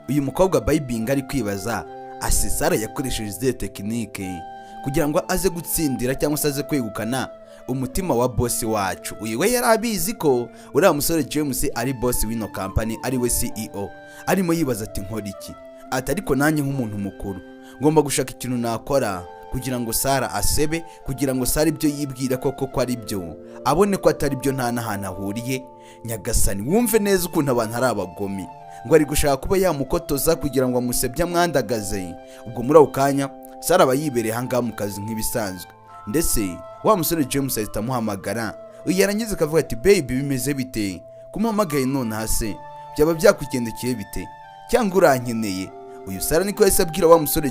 uyu mukobwa bayibinga ari kwibaza ase Sara yakoresheje izihe tekinike kugira ngo aze gutsindira cyangwa se aze kwegukana umutima wa boss wacu. Uyu we yari abizi ko uriya musore James ari boss w'ino company, ari we CEO. Arimo yibaza ati nkora iki? Ati ariko nanjye nk'umuntu mukuru ngomba gushaka ikintu nakora kugira ngo Sara asebe, kugira ngo Sara ibyo yibwira koko ari byo abone ko atari byo nta n'ahantu ahuriye. Nyagasani wumve neza ukuntu abantu ari abagomi, ngo ari gushaka kuba yamukotoza kugira ngo amusebye amwandagaze. Ubwo muri ako kanya Sara aba yibereye ahangaha mu kazi nk'ibisanzwe, ndetse wa musore James ahita amuhamagara. Uyu yarangiza akavuga ati baby bimeze bite, kumuhamagaye none hase byaba byakugendekeye bite cyangwa urankeneye? Uyu Sara niko yahise abwira wa musore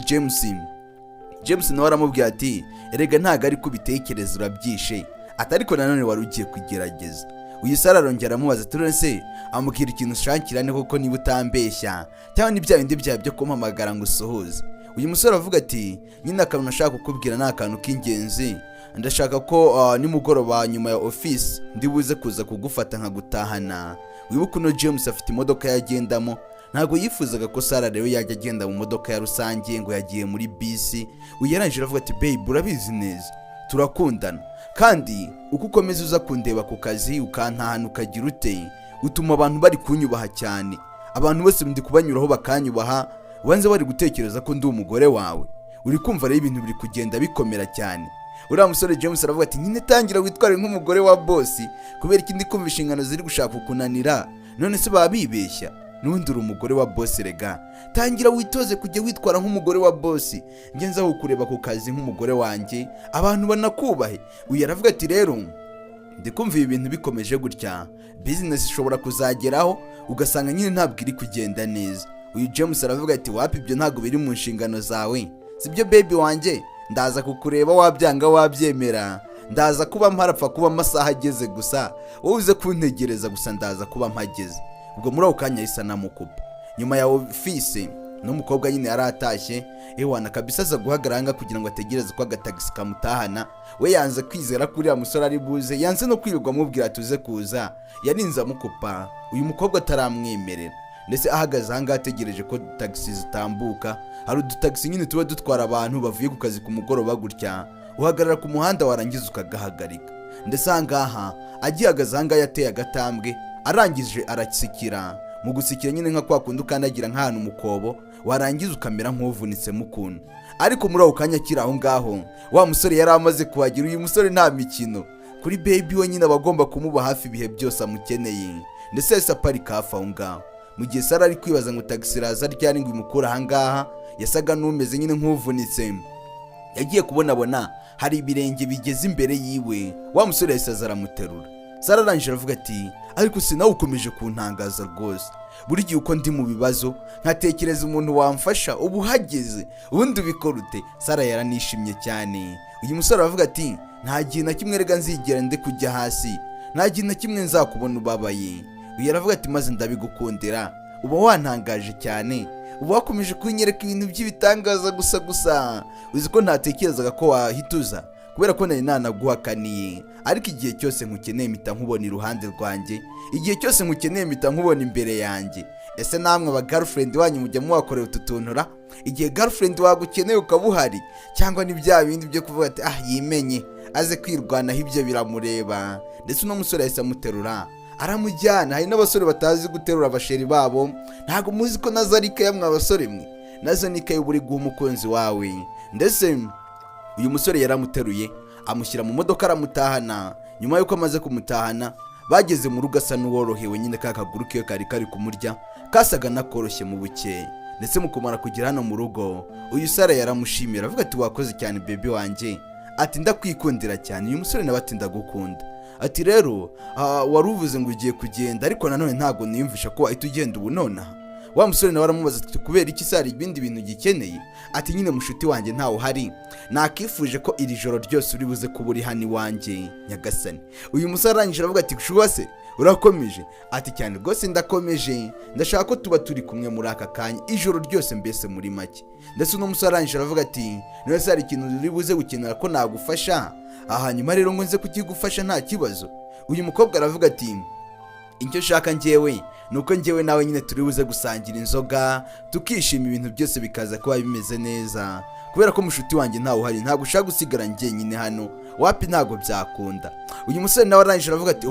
James nawe aramubwira ati erega ntago ari kubitekereza urabyishe, atariko nanone wari ugiye kugerageza. Uyu Sara arongera amubaza ati none amubwira ikintu ushakirane koko niba utambeshya cyangwa n'ibya bindi byawe byo kumuhamagara ngo usohoze. Uyu musore avuga ati nyine akantu nashaka kukubwira ni akantu k'ingenzi, ndashaka ko nimugoroba nyuma ya office ndibuze kuza kugufata nkagutahana. Wibuke uno James afite imodoka yagendamo, ntago yifuzaga ko Sara rero yajya agenda mu modoka ya rusange ngo yagiye muri bisi. Uyarangije avuga ati babe urabizi neza turakundana, kandi uko ukomeza uza kundeba ku kazi ukantahana ukagira ute utuma abantu bari kunyubaha cyane. Abantu bose ndi kubanyuraho bakanyubaha, wanze bari gutekereza ko ndi umugore wawe. Uri kumva rero ibintu biri kugenda bikomera cyane. Uriya musore James aravuga ati nyine tangira witware nk'umugore wa boss, kubera ikindi kumva inshingano ziri gushaka kukunanira none se babibeshya. Nundi uri umugore wa boss rega, tangira witoze kujya witwara nk'umugore wa boss, ngenza aho kureba ku kazi nk'umugore wanjye abantu banakubahe. Uyu aravuga ati rero ndikumva ibi bintu bikomeje gutya business ishobora kuzageraho ugasanga nyine ntabwo iri kugenda neza. Uyu James aravuga ati wapi ibyo ntago biri mu nshingano zawe, sibyo baby wanjye, ndaza kukureba wabyanga wabyemera, ndaza kuba mparapfa kuba amasaha ageze gusa wowe uze kuntegereza gusa ndaza kuba mpageze. Ubwo muri ako kanya yahise anamukupa. Nyuma ya office n'umukobwa nyine yaratashye, ewana kabisa aza guhagaranga kugira ngo ategereze ko agatagisi kamutahana. We yanze kwizera kuri ya musore ari buze, yanze no kwirirwa amubwira tuze kuza, yarinze amukupa. Uyu mukobwa ataramwemerera, ndetse ahagaze ahangaha ategereje ko taxi zitambuka. Hari udutagisi nyine tuba dutwara abantu bavuye ku kazi ku mugoroba gutya, uhagarara ku muhanda warangiza ukagahagarika. Ndetse ahangaha agihagaze ahangaha yateye agatambwe, arangije arasikira. Mu gusikira nyine nka kwa kundi ukandagira nk'ahantu umukobo warangiza ukamera nk'uvunitse mukuntu. Ariko muri ako kanya kiri aho ngaho wa musore yari amaze kuhagira. Uyu musore nta mikino kuri baby we nyine abagomba kumuba hafi ibihe byose amukeneye, ndetse yahise aparika hafi aho ngaho. Mu gihe Sara ari kwibaza ngo taxi raza ryari ngo imukura ahangaha, yasaga n'umeze nyine nk'uvunitse. Yagiye kubonabona hari ibirenge bigeze imbere yiwe. Wa musore yahise azaramuterura. Sara arangije aravuga ati ariko sinawe ukomeje kuntangaza rwose, buri gihe uko ndi mu bibazo nkatekereza umuntu wamfasha ubu hageze ubundi ubikora ute? Sara yaranishimye cyane. Uyu musore aravuga ati nta gihe na kimwe rega nzigera ndi kujya hasi, nta gihe na kimwe nzakubona ubabaye. Uyu aravuga ati maze ndabigukundira, uba wantangaje cyane, uba wakomeje kunyereka ibintu by'ibitangaza gusa uzi ko ntatekerezaga ko wahituza kubera ko nari nanaguhakaniye. Ariko igihe cyose nkukeneye mpita nkubona iruhande rwanjye, igihe cyose nkukeneye mpita nkubona imbere yanjye. Ese namwe aba girlfriend wanyu mujya muwakorera ututuntura igihe girlfriend wagukeneye ukabuhari, cyangwa ni bya bindi byo kuvuga ati yimenye aze kwirwanaho ibyo biramureba? Ndetse uno musore yahise amuterura aramujyana. Hari n'abasore batazi guterura abasheri babo, ntago muzi ko nazo ari ikaye mwa basore mwe, nazo ni ikaye buri guha umukunzi wawe. Ndetse uyu musore yaramuteruye amushyira mu modoka aramutahana. Nyuma yuko amaze kumutahana bageze mu rugo asa n'uworohewe, nyine ka kaguru kiwe kari kumurya kasaga nakoroshye mu buke. Ndetse mu kumara kugera hano mu rugo uyu Sara yaramushimira avuga ati wakoze cyane baby wanjye, ati ndakwikundira cyane. Uyu musore nawe ati ndagukunda. Ati rero wari uvuze ngo ugiye kugenda ariko nanone ntago niyumvisha ko wahita ugenda ubu nonaha. Wa musore nawe aramubaza ati kubera iki Sara ibindi bintu gikeneye? Ati nyine mushuti wanjye ntawe uhari, nakifuje ko iri joro ryose uri buze kuba uri hano iwanjye nyagasani. Uyu musore arangije aravuga ati shuwa se urakomeje? Ati cyane rwose ndakomeje, ndashaka ko tuba turi kumwe muri aka kanya ijoro ryose mbese muri make. Ndetse uno musore arangije aravuga ati niwe Sara ikintu uri buze gukenera ko nagufasha, hanyuma rero ngo nze kukigufasha nta kibazo. Uyu mukobwa aravuga ati icyo nshaka njyewe nuko njyewe nawe nyine turi buze gusangira inzoga tukishima ibintu byose bikaza kuba bimeze neza, kubera ko mushuti wanjye ntawe uhari, ntabwo ushaka gusigara njyenyine hano, wapi ntabwo byakunda. Uyu musore nawe arangije aravuga ati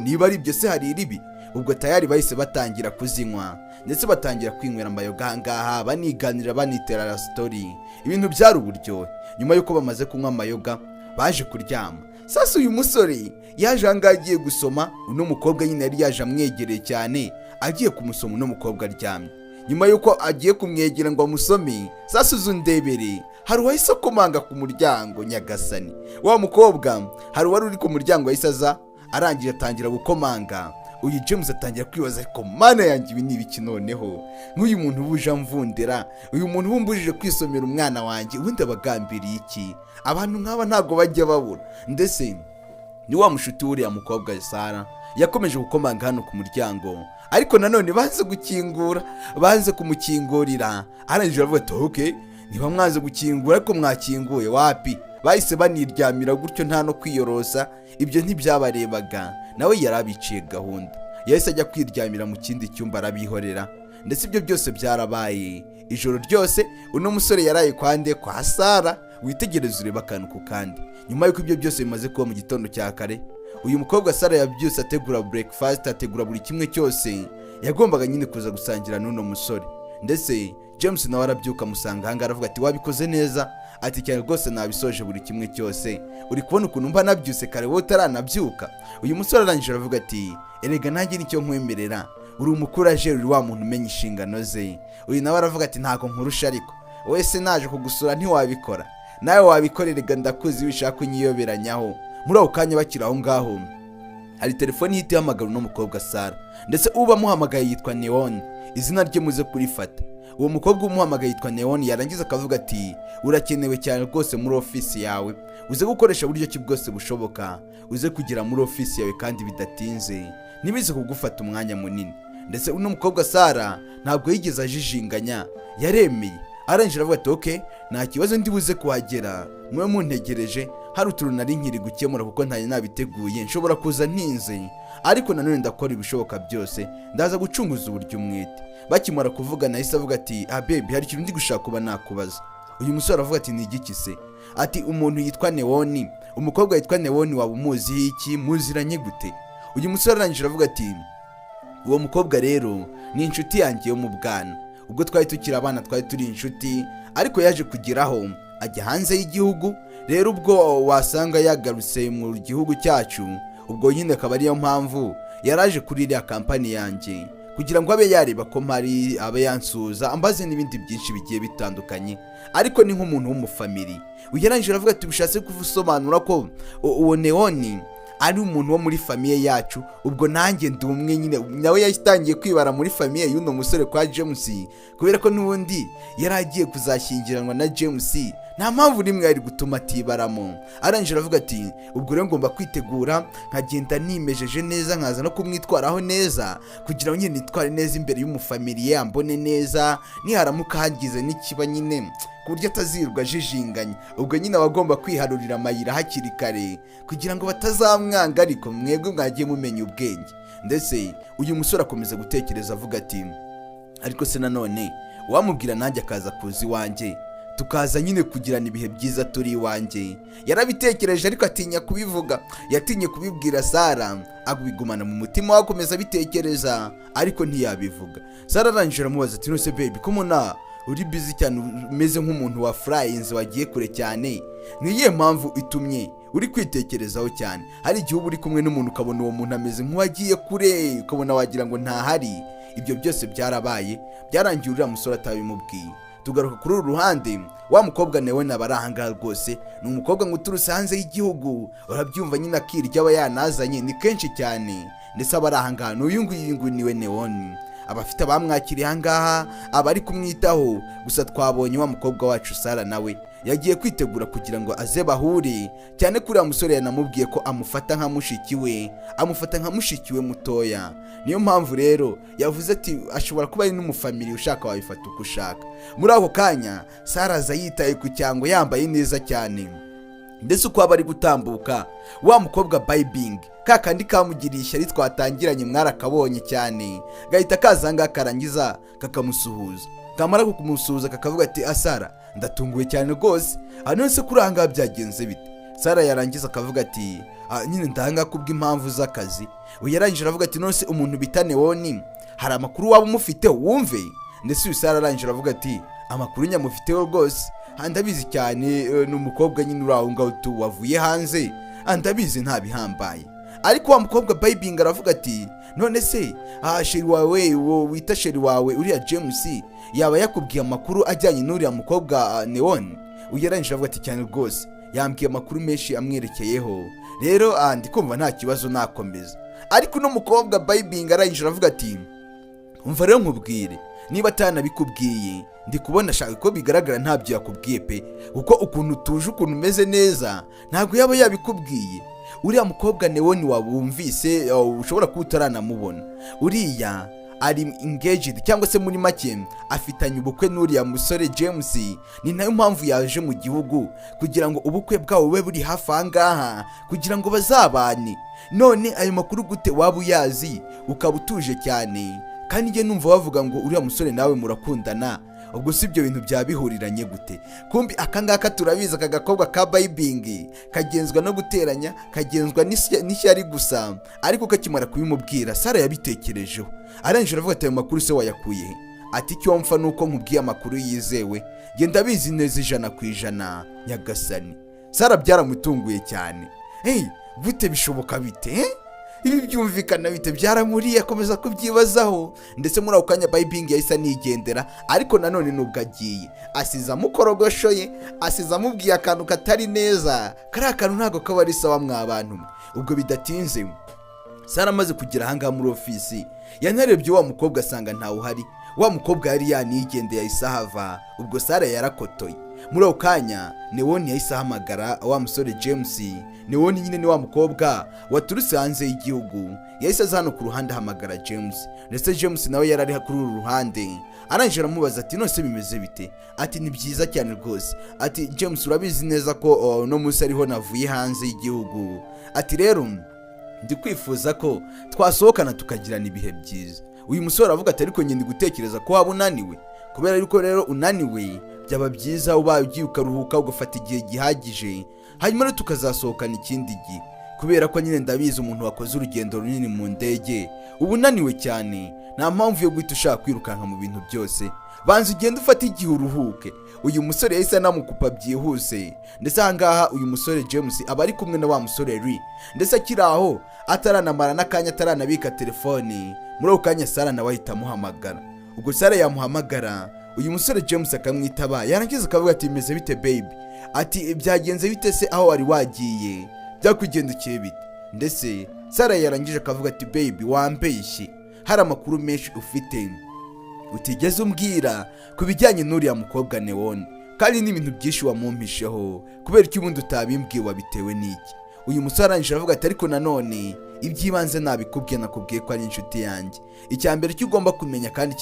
niba ari ibyo se hari iribi. Ubwo tayari bahise batangira kuzinywa ndetse batangira kwinywera amayoga ahangaha, baniganira banitera story, ibintu byari uburyohe. Nyuma yuko bamaze kunywa amayoga baje kuryama. Sasa uyu musore yaje ahangaha agiye gusoma, uno mukobwa nyine yari yaje amwegereye cyane agiye kumusoma, uno mukobwa aryamye. Nyuma yuko agiye kumwegera ngo amusome, sasa uzundebere hari uwahise akomanga ku muryango. Nyagasani, wa mukobwa hari uwari uri ku muryango yahise aza, arangije atangira gukomanga. Uyu James atangira kwibaza, ariko mana yanjye ibi ni ibiki noneho, nk'uyu muntu ubuje amvundira, uyu muntu bumbujije kwisomera umwana wanjye, ubundi abagambiriye iki? Abantu nk'aba ntabwo bajya babura. Ndetse ni wa mushuti w'uriya mukobwa Sara yakomeje gukomanga hano ku muryango, ariko nanone banze kumukingurira. Arangije aravuga ati okay, niba mwanze gukingura ariko mwakinguye, wapi? Bahise baniryamira gutyo nta no kwiyorosa, ibyo ntibyabarebaga. Nawe yarabiciye gahunda, yahise ajya kwiryamira mu kindi cyumba arabihorera. Ndetse ibyo byose byarabaye ijoro ryose. Uno musore yaraye kwa Sara, witegereza ureba akantu ku kandi. Nyuma yuko ibyo byose bimaze kuba mu gitondo cya kare, uyu mukobwa Sara yabyutse ategura breakfast, ategura buri kimwe cyose yagombaga nyine kuza gusangira n'uno musore. Ndetse James nawe arabyuka amusanga ahangaha aravuga ati wabikoze neza, ati cyane rwose nabisoje buri kimwe cyose, uri kubona ukuntu mba nabyuse kare wowe utaranabyuka. Uyu musore arangije aravuga ati erega nanjye nicyo nkwemerera, uri umukuraje, uri wa muntu umenya inshingano ze. Uyu nawe aravuga ati ntago nkurusha, ariko wese naje kugusura ntiwabikora, nawe wabikorerega ndakuzi wishaka kunyiyoberanyaho. Muri ako kanya bakiri aho ngaho hari telefoni ihita ihamagara uno mukobwa Sara, ndetse uba amuhamagaye yitwa Neon, izina rye muze kurifata. Uwo mukobwa umuhamagaye yitwa Neon, yarangiza akavuga ati urakenewe cyane rwose muri ofisi yawe, uze gukoresha uburyo ki bwose bushoboka, uze kugera muri ofisi yawe kandi bidatinze, nibize kugufata umwanya munini. Ndetse uno mukobwa Sara ntabwo yigeze ajijinganya, yaremeye. Arangije aravuga ati okay, nta kibazo ndi buze kuhagera, mwe muntegereje, hari utuntu nari nkiri gukemura kuko ntari nabiteguye, nshobora kuza ntinze, ariko nanone ndakora ibishoboka byose, ndaza gucunguza uburyo umwete. Bakimara kuvuga nahise avuga ati baby, hari ikintu ndi gushaka kuba nakubaza. Uyu musore aravuga ati ni igiki se? Ati umuntu yitwa Neon, umukobwa yitwa Neon, waba umuziho iki, muziranye gute? Uyu musore arangije aravuga ati uwo mukobwa rero ni inshuti yanjye yo mu bwana, ubwo twari tukiri abana twari turi inshuti, ariko yaje kugeraho ajya hanze y'igihugu. Rero ubwo wasanga yagarutse mu gihugu cyacu, ubwo nyine akaba ariyo mpamvu yaraje kuri iriya kampani yanjye kugira ngo abe yareba ko mpari, abe yansuza, ambaze n'ibindi byinshi bigiye bitandukanye, ariko ni nk'umuntu w'umufamili. Uyarangije aravuga ati bishatse kuvusobanura ko uwo Neon ari umuntu wo muri famiye yacu, ubwo nanjye ndi umwe nyine. Nawe yatangiye kwibara muri famiye y'uno musore kwa James, kubera ko n'ubundi yari agiye kuzashyingiranwa na James, nta mpamvu nimwe yari gutuma atibaramo. Arangije aravuga ati ubwo rero ngomba kwitegura nkagenda nimejeje neza, nkaza no kumwitwaraho neza kugira ngo nyine nitware neza imbere y'umufamiliye, ambone neza, niharamuka hagize n'ikiba nyine ku buryo atazirwa ajijinganya. Ubwo nyine abagomba kwiharurira amayira hakiri kare kugira ngo batazamwanga, ariko mwebwe mwagiye mumenya ubwenge. Ndetse uyu musore akomeza gutekereza avuga ati ariko se nanone wamubwira nanjye akaza kuza iwanjye, tukaza nyine kugirana ibihe byiza turi iwanjye. Yarabitekereje ariko atinya kubivuga, yatinye kubibwira Sara, abigumana mu mutima, wakomeza bitekereza ariko ntiyabivuga. Sara arangije aramubaza ati nose baby, ko muna uri busy cyane, umeze nk'umuntu wa flyinze wagiye kure cyane, niyihe mpamvu itumye uri kwitekerezaho cyane? Hari igihe uba uri kumwe n'umuntu ukabona uwo muntu ameze nk'uwagiye kure, ukabona wagira ngo ntahari. Ibyo byose byarabaye, byarangiye uriya musore atabimubwiye. Tugaruka kuri uru ruhande, wa mukobwa nawe nabarahanga rwose, ni umukobwa ngo uturutse hanze y'igihugu, urabyumva nyine akirya aba yanazanye ni kenshi cyane. Ndetse abarahanga n'uyu nguyu niwe Neon, abafite abamwakiriye ahangaha, abari kumwitaho. Gusa twabonye wa mukobwa wacu Sara nawe yagiye kwitegura kugira ngo aze bahure, cyane kuri uriya musore yanamubwiye ko amufata nka mushiki we mutoya. Niyo mpamvu rero yavuze ati ashobora kuba ari n'umufamili, ushaka wabifata uko ushaka. Muri ako kanya Sara aza yitaye ku cyango, yambaye neza cyane, ndetse uko aba ari gutambuka wa mukobwa Baibing kakandi kamugiriye ishyari twatangiranye mwarakabonye cyane gahita kazanga karangiza kakamusuhuza, kamara kumusuhuza kakavuga ati Sara ndatunguwe cyane rwose, hano se kuranga byagenze bite? Sara yarangiza akavuga ati nyine ndanga kubw'impamvu z'akazi. Uyarangije aravuga ati none umuntu bita Neon hari amakuru waba umufite wumve? Ndetse uyu Sara arangije aravuga ati amakuru nyamufiteho rwose, ndabizi cyane n'umukobwa nyine uraho ngaho wavuye hanze, ndabizi nta bihambaye. Ariko wa mukobwa Baibing aravuga ati none se sheri wawe wita sheri wawe uriya James yaba yakubwiye amakuru ajyanye n'uriya mukobwa Neon? Uyarangije aravuga ati cyane rwose yambwiye amakuru menshi amwerekeyeho, rero ndikumva nta kibazo nakomeza. Ariko no mukobwa Baibing arangije aravuga ati umva rero nkubwire, niba atanabikubwiye ndi kubona shaka ko bigaragara ntabyo yakubwiye pe, kuko ukuntu tuje ukuntu umeze neza ntabwo yaba yabikubwiye. Uriya mukobwa Neon wabumvise ushobora kuba utaranamubona, uriya ari engaged cyangwa se muri make afitanye ubukwe n'uriya musore James, ni nayo mpamvu yaje mu gihugu kugira ngo ubukwe bwawe bube buri hafi ahangaha kugira ngo bazabane. None ayo makuru gute waba uyazi ukaba utuje cyane kandi nge numva bavuga ngo uriya musore nawe murakundana? Ubwo si ibyo bintu byabihuriranye gute? Kumbi akangaka turabiza aka gakobwa ka Baibing kagenzwa no guteranya, kagenzwa n'ishyari gusa. Ariko kakimara kubimubwira Sara yabitekerejeho, arangije aravuga ati ayo makuru se wayakuye he? Ati icyo mfa nuko nkubwiye amakuru yizewe, nge ndabizi neza 100% nyagasani. Sara byaramutunguye cyane. Gute bishoboka bite? Ibi byumvikana bite? Byaramuriye akomeza kubyibazaho, ndetse muri ako kanya Baibing yahise nigendera. Ariko nanone nubwo agiye asize amukorogoshoye, asize amubwiye akantu katari neza, kari akantu ntago kaba ari sawa mwabantu. Ubwo bidatinze Sara amaze kugera ahangaha muri ofisi yanarebye wa mukobwa asanga ntawe uhari. Wa mukobwa yari yanigendeye yahise ahava. Ubwo Sara yarakotoye. Muri ako kanya Neon yahise ahamagara wa musore James. Neon nyine ni wa mukobwa waturutse hanze y'igihugu, yahise aza hano ku ruhande ahamagara James. Ndetse James nawe yari ari kuri uru ruhande, arangije aramubaza ati none se bimeze bite? Ati ni byiza cyane rwose. Ati James urabizi neza ko no munsi ariho navuye hanze y'igihugu, ati rero ndi kwifuza ko twasohokana tukagirana ibihe byiza. Uyu musore aravuga ati ariko njye ndi gutekereza ko waba unaniwe, kubera yuko rero unaniwe byaba byiza ubaye ugiye ukaruhuka ugafata igihe gihagije, hanyuma rero tukazasohokana ikindi gihe, kubera ko nyine ndabizi umuntu wakoze urugendo runini mu ndege uba unaniwe cyane, nta mpamvu yo guhita ushaka kwirukanka mu bintu byose, banza ugende ufata igihe uruhuke. Uyu musore yahise anamukupa byihuse. Ndetse ahangaha uyu musore James aba ari kumwe na wa musore Lee, ndetse akiri aho ataranamara n'akanya ataranabika telefoni. Muri ako kanya Sara nawe ahita amuhamagara. Ubwo Sara yamuhamagara, uyu musore James akamwitaba, yarangiza akavuga ati bimeze bite baby? Ati byagenze bite se aho wari wagiye? Byakugendekeye bite? Ndetse Sara yarangije akavuga ati baby wambeshye, hari amakuru menshi ufite utigeze umbwira ku bijyanye n'uriya mukobwa Neon, kandi n'ibintu byinshi wamumpisheho, kubera ko ubundi utabimbwiye wabitewe n'iki? Uyu musore arangije avuga ati ariko nanone iby'ibanze nabikubwiye, nakubwiye ko ari inshuti yanjye. Icya mbere cyo ugomba kumenya kandi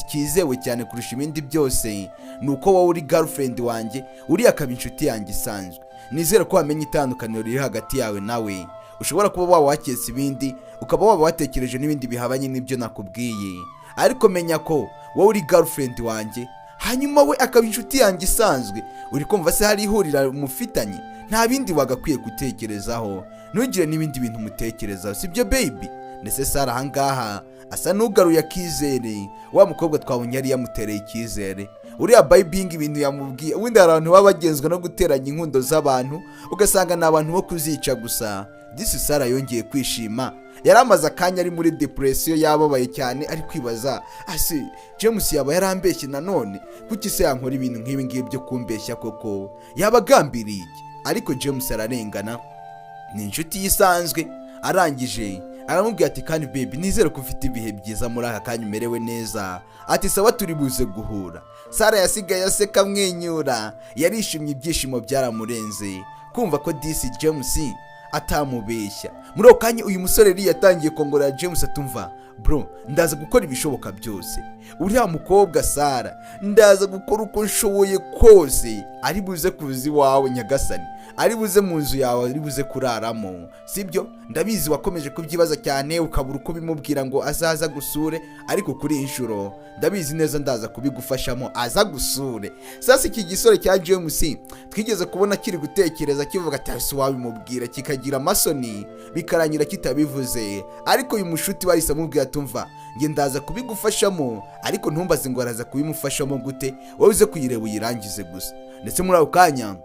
kizewe cyane kurusha ibindi byose ni uko wowe uri girlfriend wanjye, uriya akaba inshuti yanjye isanzwe. Nizere ko wamenye itandukaniro riri hagati yawe nawe. Ushobora kuba waba waketse ibindi, ukaba waba watekereje n'ibindi bihabanye n'ibyo nakubwiye, ariko menya ko wowe uri girlfriend wanjye, hanyuma we akaba inshuti yanjye isanzwe. Uri kumva se hari ihurira mufitanye? Nta bindi wagakwiye gutekerezaho, ntugire n'ibindi bintu mutekerezaho, sibyo baby? Ndetse Sara ahangaha asa n'ugaruye akizere, wa mukobwa twabonye yari yamutereye ikizere. Uriya Baibing ibintu yamubwiye, ubundi hari abantu baba bagenzwa no guteranya inkundo z'abantu ugasanga ni abantu bo kuzica gusa. Disi Sara yongeye kwishima, yari amaze akanya ari muri depression yababaye cyane, ari kwibaza ase James yaba yarambeshye nanone, kuki se yankora ibintu nk'ibi ngibi byo kumbeshya koko? Yabagambiriye iki? Ariko James ararengana, ni inshuti yisanzwe. Arangije aramubwira ati kandi baby nizere ko ufite ibihe byiza muri aka kanya umerewe neza. Ati sawa turi buze guhura. Sara yasigaye aseka amwenyura, yarishimye, ibyishimo byaramurenze kumva ko disi James atamubeshya. Muri ako kanya uyu musore yari yatangiye kongorera James atumva bro, ndaza gukora ibishoboka byose, uriya mukobwa Sara ndaza gukora uko nshoboye kose ari buze kuzi wawe nyagasani. ari buze mu nzu yawe ari buze kuraramo, sibyo? Ndabizi wakomeje kubyibaza cyane ukabura uko bimubwira ngo azaza gusure, ariko kuri inshuro ndabizi neza ndaza kubigufashamo aza gusure. Sasa iki gisore cya James twigeze kubona kiri gutekereza kivuga ati ese wabimubwira kikagira amasoni bikarangira kitabivuze, ariko uyu mushuti wahise amubwira tumva nge ndaza kubigufashamo, ariko ntumbaze ngo araza kubimufashamo gute, wowe uze kuyireba uyirangize gusa. Ndetse muri ako kanya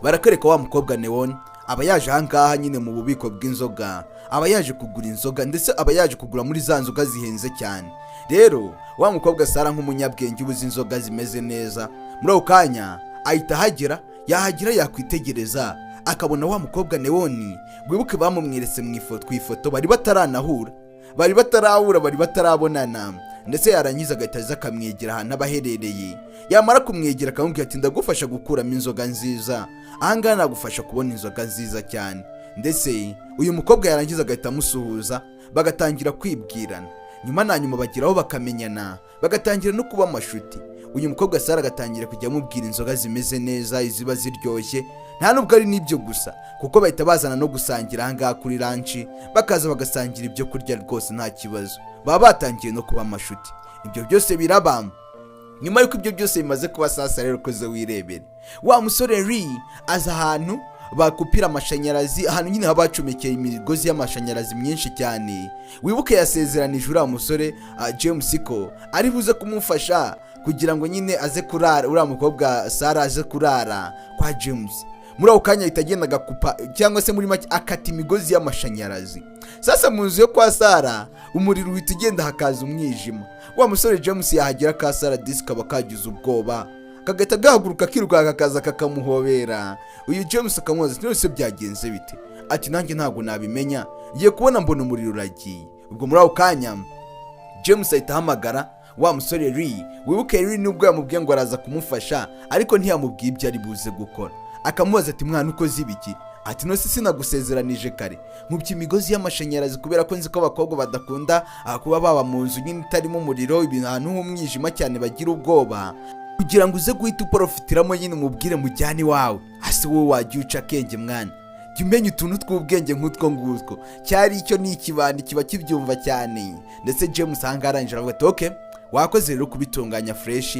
barakereka wa mukobwa Neon aba yaje ahangaha nyine mu bubiko bw'inzoga, aba yaje kugura inzoga, ndetse aba yaje kugura muri za nzoga zihenze cyane. Rero wa mukobwa Sara nk'umunyabwenge ubuze inzoga zimeze neza, muri ako kanya ahita yahagera yakwitegereza akabona wa mukobwa Neon. Wibuke bamumweretse mu ifoto bari bataranahura, bari batarabonana, ndetse yarangiza agahita aza akamwegera ahantu abaherereye. Yamara kumwegera akamubwira ati ndagufasha gukuramo inzoga nziza, ahangaha nagufasha kubona inzoga nziza cyane. Ndetse uyu mukobwa yarangiza agahita amusuhuza, bagatangira kwibwirana. Nyuma na nyuma bageraho bakamenyana, bagatangira no kuba amashuti. Uyu mukobwa Sara agatangira kujya amubwira inzoga zimeze neza, iziba ziryoshye. Nta nubwo ari nibyo gusa, kuko bahita bazana no gusangira ahangaha kuri ranchi, bakaza bagasangira ibyo kurya rwose nta kibazo. Baba batangiye no kuba amashuti. Ibyo byose biraba. Nyuma yuko ibyo byose bimaze kuba sasa rero koze wirebere, wa musore Ri aza ahantu bakupira amashanyarazi, ahantu nyine haba hacomekeye imigozi y'amashanyarazi myinshi cyane. Wibuke yasezeranije uriya musore James ko ari buze kumufasha kugira ngo nyine aze kurara, uriya mukobwa Sara aze kurara kwa James. Muri ako kanya itagenda gakupa cyangwa se muri make akata imigozi y'amashanyarazi. Sasa mu nzu yo kwa Sara umuriro uhita ugenda hakaza umwijima. Wa musore James yahagera ka Sara disk kaba kagize ubwoba, kagahita gahaguruka kiruka kakaza kakamuhobera. Uyu James akamubaza ati none byagenze bite? Ati nanjye ntabwo nabimenya, ngiye kubona mbona umuriro uragiye. Ubwo muri ako kanya James ahita ahamagara wa musore Ri. Wibuke Ri nubwo yamubwiye ngo araza kumufasha, ariko ntiyamubwiye ibyo ari buze gukora. Akamubaza ati mwana ukoze ibiki? Ati no sinagusezeranije kare nkubye imigozi y'amashanyarazi kubera ko nzi ko abakobwa badakunda kuba baba mu nzu nyine itarimo umuriro, ibintu ahantu h'umwijima cyane bagira ubwoba, kugira ngo uze guhita uprofitiramo nyine umubwire mujyane wawe. Ase wowe wagiye uca akenge mwana, jya umenya utuntu tw'ubwenge nk'utwo ngutwo. Cyari icyo ni ikibandi kiba kibyumva cyane. Ndetse James ahangaha arangije aravuga ati okay, wakoze rero kubitunganya fresh,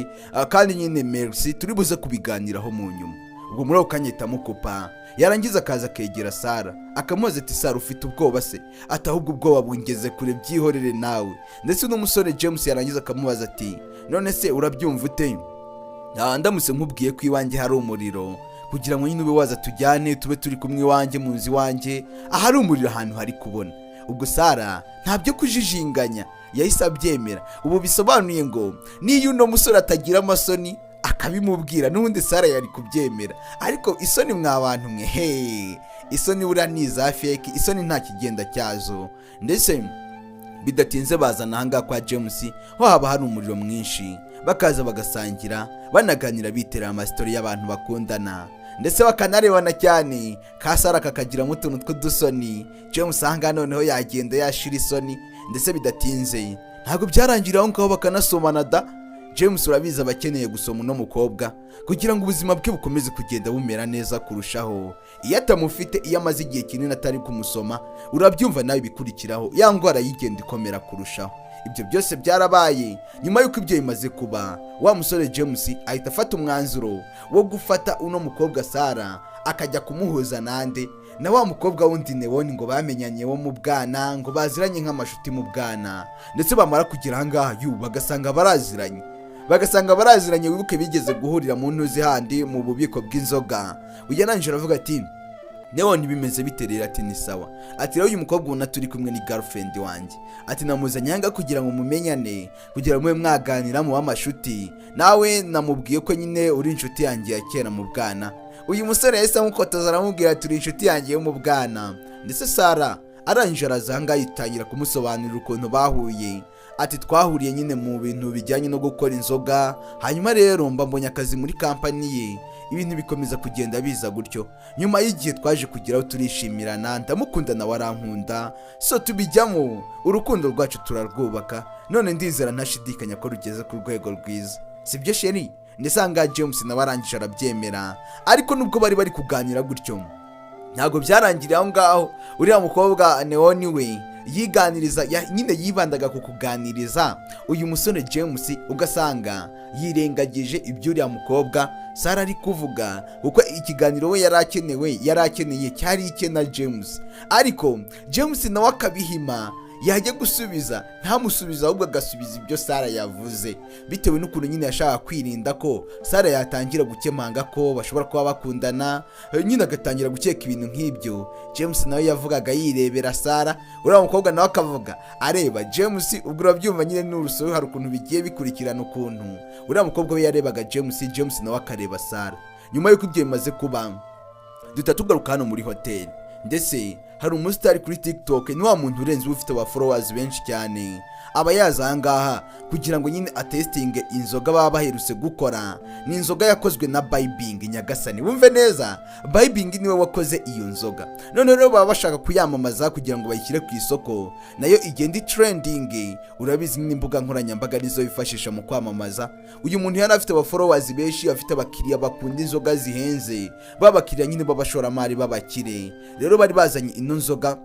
kandi nyine merci, turi buze kubiganiraho mu nyuma. Ubwo muri ako kanya itamukupa, yarangiza akaza akegera Sara akamubaza ati Sara ufite ubwoba se? Ati ahubwo ubwoba bungeze kure, byihorere nawe. Ndetse n'umusore James yarangiza akamubaza ati none se urabyumva ute? Ndamutse nkubwiye ko iwanjye hari umuriro, kugira ngo nyine ube waza tujyane tube turi kumwe iwanjye mu nzu iwanjye ahari umuriro ahantu hari kubona. Ubwo Sara ntabyo kujijinganya yahise abyemera. Ubu bisobanuye ngo niyo uno musore atagira amasoni akabimubwira n'ubundi Sara yari kubyemera, ariko isoni mwa bantu mwe, isoni ura ni za fake, isoni nta kigenda cyazo. Ndetse bidatinze bazana ahangaha kwa James ho haba hari umuriro mwinshi, bakaza bagasangira banaganira bitera amastori y'abantu bakundana, ndetse bakanarebana cyane. Ka Sara kakagiramo utuntu tw'udusoni, James ahangaha noneho yagenda yashira isoni. Ndetse bidatinze ntabwo byarangira aho ngaho bakanasomana da. James urabizi abakeneye gusoma uno mukobwa kugira ngo ubuzima bwe bukomeze kugenda bumera neza kurushaho. Iyo atamufite, iyo amaze igihe kinini atari kumusoma, urabyumva nawe bikurikiraho ya ndwara yigenda ikomera kurushaho. Ibyo byose byarabaye. Nyuma yuko ibyo bimaze kuba, wa musore James ahita afata umwanzuro wo gufata uno mukobwa Sara akajya kumuhuza nande na wa mukobwa wundi Neon ngo bamenyanye wo mu bwana, ngo baziranye nk'amashuti mu bwana. Ndetse bamara kugira ahangaha bagasanga baraziranye. Wibuke bigeze guhurira mu ntuzi handi mu bubiko bw'inzoga. Uyananje aravuga ati Neon bimeze biterera, ati ni sawa. Ati rero uyu mukobwa ubona turi kumwe ni girlfriend wanjye. Ati namuzanye hanga kugira ngo mumenyane, kugira ngo mwaganira mu amashuti. Nawe namubwiye ko nyine uri inshuti yanjye ya kera mu bwana. Uyu musore yahise amukotoza aramubwira turi inshuti yanjye yo mu bwana. Ndetse Sara arangije arazanga yitangira kumusobanurira ukuntu bahuye. Ati twahuriye nyine mu bintu bijyanye no gukora inzoga, hanyuma rero mbonye akazi muri kampani ye, ibintu bikomeza kugenda biza gutyo. Nyuma y'igihe twaje kugeraho turishimirana, ndamukunda na warankunda, so tubijyamo, urukundo rwacu turarwubaka. None ndizera ntashidikanya ko rugeze ku rwego rwiza. Sibyo sheri? ndetse ahangaha James nawe arangije arabyemera. Ariko nubwo bari kuganira gutyo ntabwo byarangiriye aho ngaho. Uriya mukobwa Neoni we yiganiriza nyine yibandaga ku kuganiriza uyu musore James, ugasanga yirengagije ibyo uriya mukobwa Sara ari kuvuga, kuko ikiganiro we yarakeneye cyari icye na James. Ariko James nawe akabihima, yajya gusubiza ntamusubiza, ahubwo agasubiza ibyo Sara yavuze, bitewe n'ukuntu nyine yashaka kwirinda ko Sara yatangira gukemanga ko bashobora kuba bakundana, nyine agatangira gukeka ibintu nk'ibyo. James nawe yavugaga yirebera Sara, uriya mukobwa nawe akavuga areba James. Ubwo urabyumva nyine n'urusobe hari ukuntu bigiye bikurikirana, ukuntu uriya mukobwa we yarebaga James nawe akareba Sara. Nyuma y'uko ibyo bimaze kuba, duhita tugaruka hano muri hoteli, ndetse hari umusitari kuri TikTok, ni wa muntu urenze ufite aba followers benshi cyane, aba yaza ahangaha kugira ngo nyine atestinge inzoga baba baherutse gukora. Ni inzoga yakozwe na Bybing Nyagasani, wumve neza, Bybing niwe wakoze iyo nzoga. None rero baba bashaka kuyamamaza kugira ngo bayishyire ku isoko, nayo igenda trending. Urabizi n'imbuga nkoranyambaga nizo bifashisha mu kwamamaza. Uyu muntu yari afite aba followers benshi, afite abakiriya bakunda inzoga zihenze, babakiriya nyine babashoramari babakire. Rero bari bazanye ino nzoga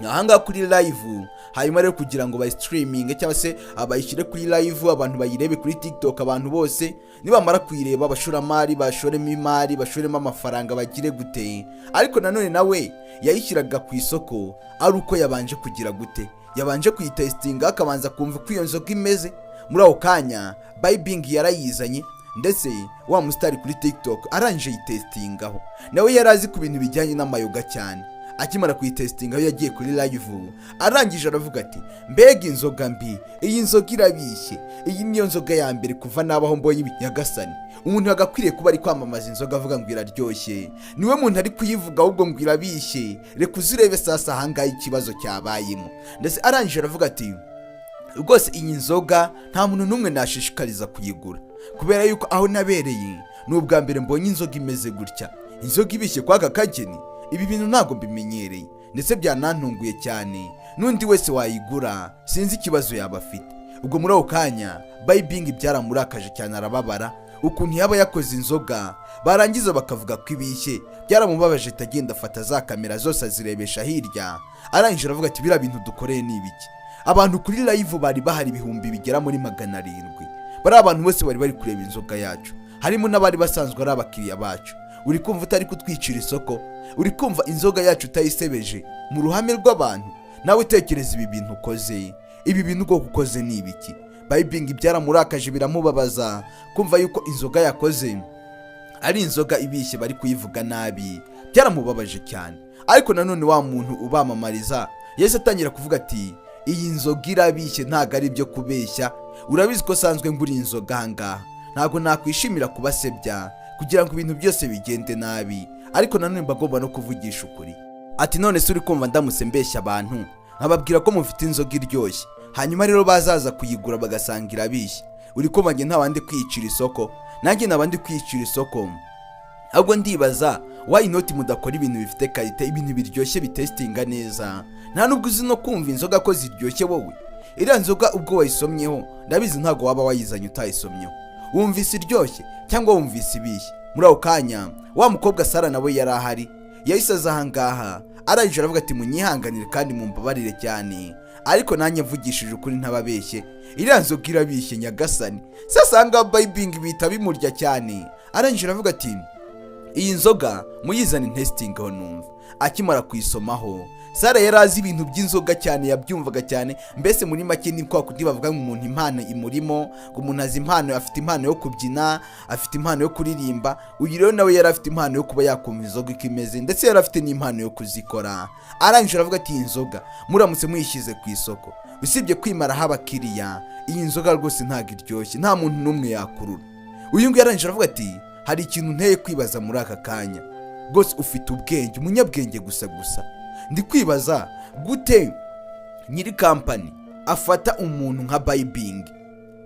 ahangaha kuri live, hanyuma rero kugira ngo bayistreaming cyangwa se abayishyire kuri live, abantu bayirebe kuri TikTok. Abantu bose nibamara kuyireba, abashoramari bashoremo imari, bashoremo amafaranga, bagire gute. Ariko nanone nawe yayishyiraga ku isoko ari uko yabanje kugira gute, yabanje kuyitestinga, akabanza kumva uko iyo nzoga imeze. Muri ako kanya Bybing yarayizanye, ndetse wa musitari kuri TikTok arangije yitestingaho. Nawe yarazi ku bintu bijyanye n'amayoga cyane. Akimara kuyitestinga aho yagiye kuri live, arangije aravuga ati mbega inzoga mbi, iyi nzoga irabishye, iyi niyo nzoga ya mbere kuva nabaho mbonye Nyagasani. Umuntu agakwiriye kuba ari kwamamaza inzoga avuga ngo iraryoshye, niwe muntu ari kuyivuga ahubwo ngo irabishye. Reka uzirebe sasa ahangaha ikibazo cyabayemo. Ndetse arangije aravuga ati rwose iyi nzoga nta muntu n'umwe nashishikariza kuyigura, kubera yuko aho nabereye ni ubwa mbere mbonye inzoga imeze gutya. Inzoga ibishye kwaka kageni, ibi bintu ntabwo mbimenyereye, ndetse byanantunguye cyane. N'undi wese wayigura sinzi ikibazo yaba afite. Ubwo muri ako kanya Bybing byaramurakaje cyane, arababara ukuntu yaba yakoze inzoga barangiza bakavuga ko ibishye. Byaramubabaje, tagenda afata za kamera zose azirebesha hirya. Arangije aravuga ati biriya bintu dukoreye ni ibiki? Abantu kuri live bari bahari ibihumbi bigera muri 700. Bari abantu bose bari kureba inzoga yacu, harimo n'abari basanzwe ari abakiriya bacu. Uri kumva utari kutwicira isoko? Uri kumva inzoga yacu utayisebeje mu ruhame rw'abantu? Nawe tekereza ibi bintu ukoze, ibi bintu uko ukoze ni ibiki? Bybing byaramurakaje, biramubabaza kumva yuko inzoga yakoze ari inzoga ibishye, bari kuyivuga nabi. Byaramubabaje cyane. Ariko nanone wa muntu ubamamariza yese atangira kuvuga ati iyi nzoga irabishye, ntago ari byo kubeshya. Urabizi ko sanzwe nguri inzoga ahangaha, ntago nakwishimira kubasebya kugira ngo ibintu byose bigende nabi. Ariko nanone mbagomba no kuvugisha ukuri. Ati none se uri kumva ndamutse mbeshya abantu nkababwira ko mufite inzoga iryoshye, hanyuma rero bazaza kuyigura bagasanga irabishye? Uri kumva nge ntabandi kwicira isoko, nanjye nabandi kwicira isoko. Ahubwo ndibaza why not mudakora ibintu bifite kalite, ibintu biryoshye bitestinga neza. Nta nubwo uzi no kumva inzoga ko ziryoshye wowe. Iriya nzoga ubwo wayisomyeho ndabizi ntago waba wayizanye utayisomyeho. Wumvise iryoshye cyangwa wumvise ibishye? Muri ako kanya wa mukobwa Sara nawe yari ahari, yahisaza ahangaha. Arangije aravuga ati munyihanganire kandi mumbabarire cyane, ariko nanjye mvugishije ukuri ntababeshye, iriya nzoga irabishye Nyagasani. Sasa ahangaha Bybing bita bimurya cyane. Arangije aravuga ati iyi nzoga muyizane testing aho numva. Akimara kuyisomaho, Sara yarazi ibintu by'inzoga cyane, yabyumvaga cyane. Mbese muri make ni kwa kundi bavuga ngo umuntu impano imurimo, ngo umuntu azi impano, afite impano yo kubyina, afite impano yo kuririmba. Uyu rero nawe yari afite impano yo kuba yakumva inzoga ikimeze, ndetse yari afite n'impano yo kuzikora. Arangije aravuga ati iyi nzoga muramutse muyishyize ku isoko, usibye kwimara abakiriya, iyi nzoga rwose ntago iryoshye, nta muntu n'umwe yakurura. Uyu nguyu arangije aravuga ati hari ikintu nteye kwibaza muri aka kanya, rwose ufite ubwenge, umunyabwenge gusa. Ndi kwibaza gute nyiri kampani afata umuntu nka Bybing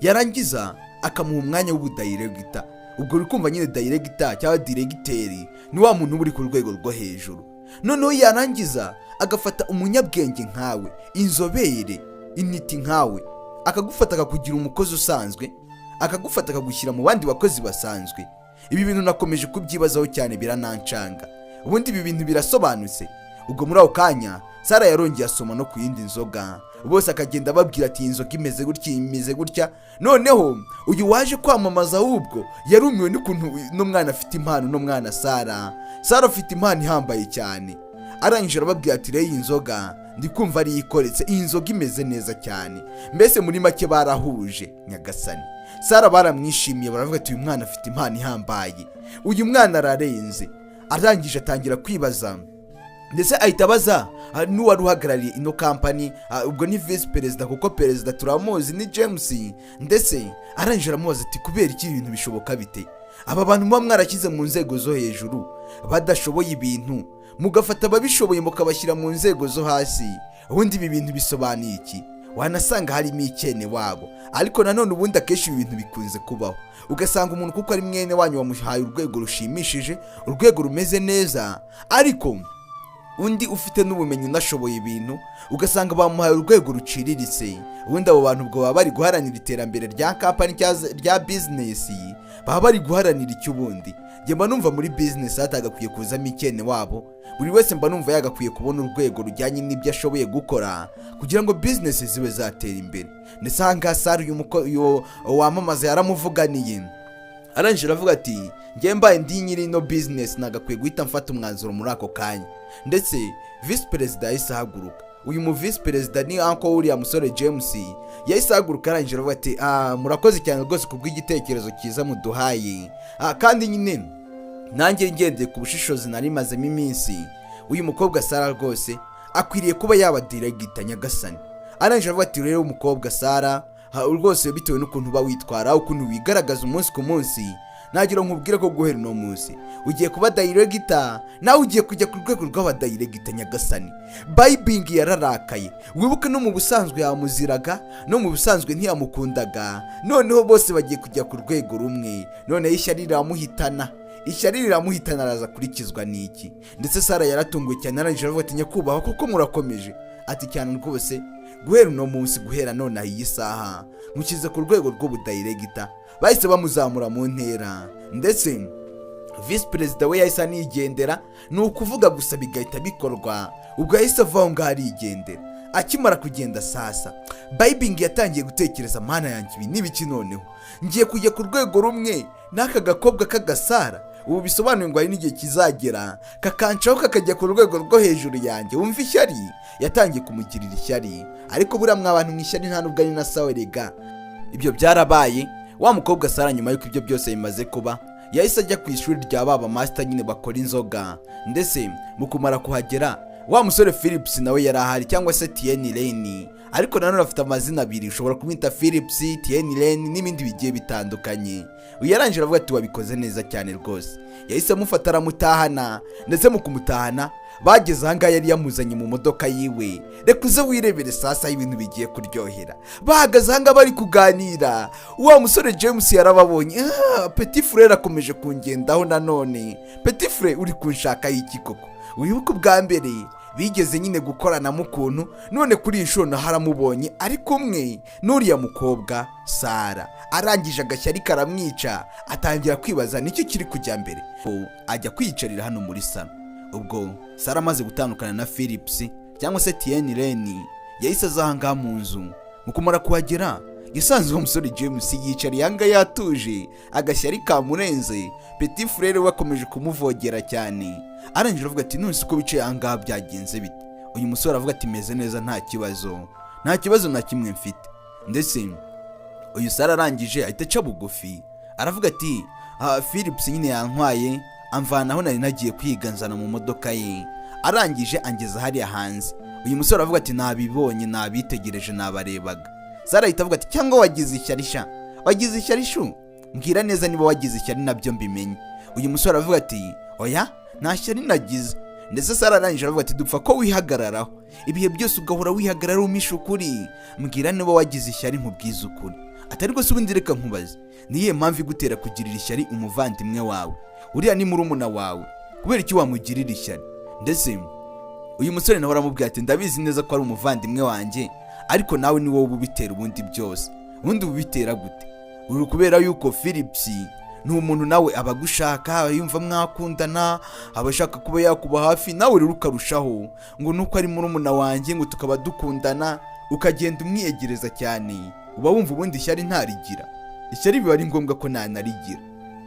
yarangiza akamuha umwanya w'ubudirector. Ubwo uri kumva nyine director cyangwa directeur ni wa muntu uri ku rwego rwo hejuru. Noneho yarangiza agafata umunyabwenge nkawe, inzobere, intiti nkawe, akagufata akakugira umukozi usanzwe, akagufata akagushyira mu bandi bakozi basanzwe. Ibi bintu nakomeje kubyibazaho cyane biranancanga. Ubundi ibi bintu birasobanutse? Ubwo muri ako kanya Sara yarongeye asoma no ku yindi nzoga, bose akagenda babwira ati inzoga imeze gutya imeze gutya. Noneho uyu waje kwamamaza ahubwo yarumiwe n'ukuntu n'umwana afite impano, n'umwana Sara afite impano ihambaye cyane. Arangije arababwira ati rero iyi nzoga ndikumva ari ikoretse, iyi nzoga imeze neza cyane. Mbese muri make barahuje nyagasani. Sara baramwishimiye, baravuga ati uyu mwana afite impano ihambaye, uyu mwana ararenze. Arangije atangira kwibaza, ndetse ahita abaza n'uwari uhagarariye ino kampani, ubwo ni vice perezida kuko perezida turamuzi ni James. Ndetse arangije aramubaza ati kubera iki ibintu bishoboka bite? Aba bantu muba mwarashyize mu nzego zo hejuru badashoboye ibintu, mugafata ababishoboye mukabashyira mu nzego zo hasi, ubundi ibi bintu bisobanuye iki? Wanasanga harimo ikene wabo. Ariko nanone ubundi akenshi ibi bintu bikunze kubaho, ugasanga umuntu kuko ari mwene wanyu wamuhaye urwego rushimishije, urwego rumeze neza, ariko undi ufite n'ubumenyi unashoboye ibintu ugasanga bamuhaye urwego ruciriritse. Ubundi abo bantu ubwo baba bari guharanira iterambere rya kampani rya business, baba bari guharanira icyo. Ubundi njye mba numva muri business hatagakwiye kuzamo ikene wabo, buri wese mba numva yagakwiye kubona urwego rujyanye n'ibyo ashoboye gukora kugira ngo business zibe zatera imbere. Ndetse ahangaha Sara uyu wamamaza yaramuvuganiye, arangije aravuga ati njye mbaye ndi nyiri ino business nagakwiye guhita mfata umwanzuro muri ako kanya. Ndetse vice perezida yahise ahaguruka. Uyu mu vice perezida ni uncle uriya musore James, yahise ahaguruka arangije aravuga ati murakoze cyane rwose kubw'igitekerezo cyiza muduhaye, kandi nyine nanjye ngendeye ku bushishozi nari mazemo iminsi, uyu mukobwa Sara rwose akwiriye kuba yaba director nyagasani. Arangije aravuga ati rero umukobwa Sara rwose bitewe n'ukuntu uba witwara, ukuntu wigaragaza umunsi ku munsi, nagira nkubwire ko guhera uno munsi ugiye kuba director, nawe ugiye kujya ku rwego rw'aba director nyagasani. Bibing yararakaye, wibuke no mu busanzwe yamuziraga, no mu busanzwe ntiyamukundaga, noneho bose bagiye kujya ku rwego rumwe. None ishyari riramuhitana araza kurikizwa n'iki? Ndetse Sara yaratunguye cyane, arangije aravuga ati nyakubahwa koko murakomeje? Ati cyane rwose, guhera uno munsi, guhera none iyi saha mukize ku rwego rw'ubudirector. Bahise bamuzamura mu ntera, ndetse vice perezida we yahise anigendera. Ni ukuvuga gusa bigahita bikorwa, ubwo yahise avaho ngaho arigendera. Akimara kugenda sasa Bibing yatangiye gutekereza, mana yanjye ibi n'ibiki noneho? Ngiye kujya ku rwego rumwe n'aka gakobwa k'agasara, ubu bisobanuye ngo hari n'igihe kizagera kakancaho kakajya ku rwego rwo hejuru yanjye. Wumva ishyari yatangiye kumugirira ishyari, ariko buriya mw'abantu mu ishyari nta nubwo ari na sawa rega. Ibyo byarabaye. Wa mukobwa Sara nyuma y'uko ibyo byose bimaze kuba, yahise ajya ku ishuri rya baba master nyine bakora inzoga. Ndetse mu kumara kuhagera, wa musore Philips nawe yari ahari, cyangwa se Tieni Lane, ariko nanone afite amazina abiri, ushobora kumwita Philips, Tieni Lane n'ibindi bigiye bitandukanye. Uyarangije aravuga ati wabikoze neza cyane rwose. Yahise amufata aramutahana, ndetse mu kumutahana bageze ahangaha yari yamuzanye mu modoka yiwe. Reka uze wirebere sasa ibintu bigiye kuryohera. Bahagaze ahangaha bari kuganira, wa musore James yarababonye. Petit frère akomeje kungendaho nanone. Petit frère uri kunshaka iki koko? Wibuka ubwa mbere bigeze nyine gukorana mu kuntu, none kuri inshuro na haramubonye ari kumwe n'uriya mukobwa Sara. Arangije agashyari karamwica, atangira kwibaza nicyo kiri kujya mbere. Ajya kwiyicarira hano muri salo. Ubwo Sara amaze gutandukana na Philips cyangwa se Tieni Lane, yahise azahanga mu nzu. Mu kumara kuhagera yasanze uwo musore James yicariye anga yatuje, agashyari kamurenze. Petit frère we akomeje kumuvogera cyane. Arangije avuga ati none uko bicaye ahangaha byagenze bite? Uyu musore avuga ati meze neza, nta kibazo na kimwe mfite. Ndetse uyu Sara arangije ahita aca bugufi, aravuga ati Philips nyine yantwaye amvana aho nari nagiye kwiganzana mu modoka ye, arangije angeza hariya hanze. Uyu musore avuga ati nabibonye, nabitegereje, nabarebaga. Sara ahita avuga ati cyangwa wagize ishyari shu? Mbwira neza niba wagize ishyari nabyo mbimenye. Uyu musore avuga ati oya nta shyari nagize. Ndetse Sara arangije aravuga ati dupfa ko wihagararaho ibihe byose ugahora wihagarara umisha ukuri. Mbwira niba wagize ishyari nkubwiza ukuri. Atari rwose ubundi reka nkubaze, niye mpamvu igutera kugirira ishyari umuvandimwe wawe? Uriya ni murumuna wawe, kubera iki wamugirira ishyari? Ndetse uyu musore nawe aramubwira ati ndabizi neza ko ari umuvandimwe wanjye, ariko nawe ni wowe ubitera ubundi byose. Ubundi ubitera gute? uri kubera yuko Philips ni umuntu nawe aba agushaka, yumva mwakundana, aba ashaka kuba yakuba hafi, nawe rero ukarushaho ngo nuko ari murumuna wanjye ngo tukaba dukundana, ukagenda umwiyegereza cyane, uba wumva ubundi ishyari ntarigira. Ishyari biba ari ngombwa ko ntanarigira.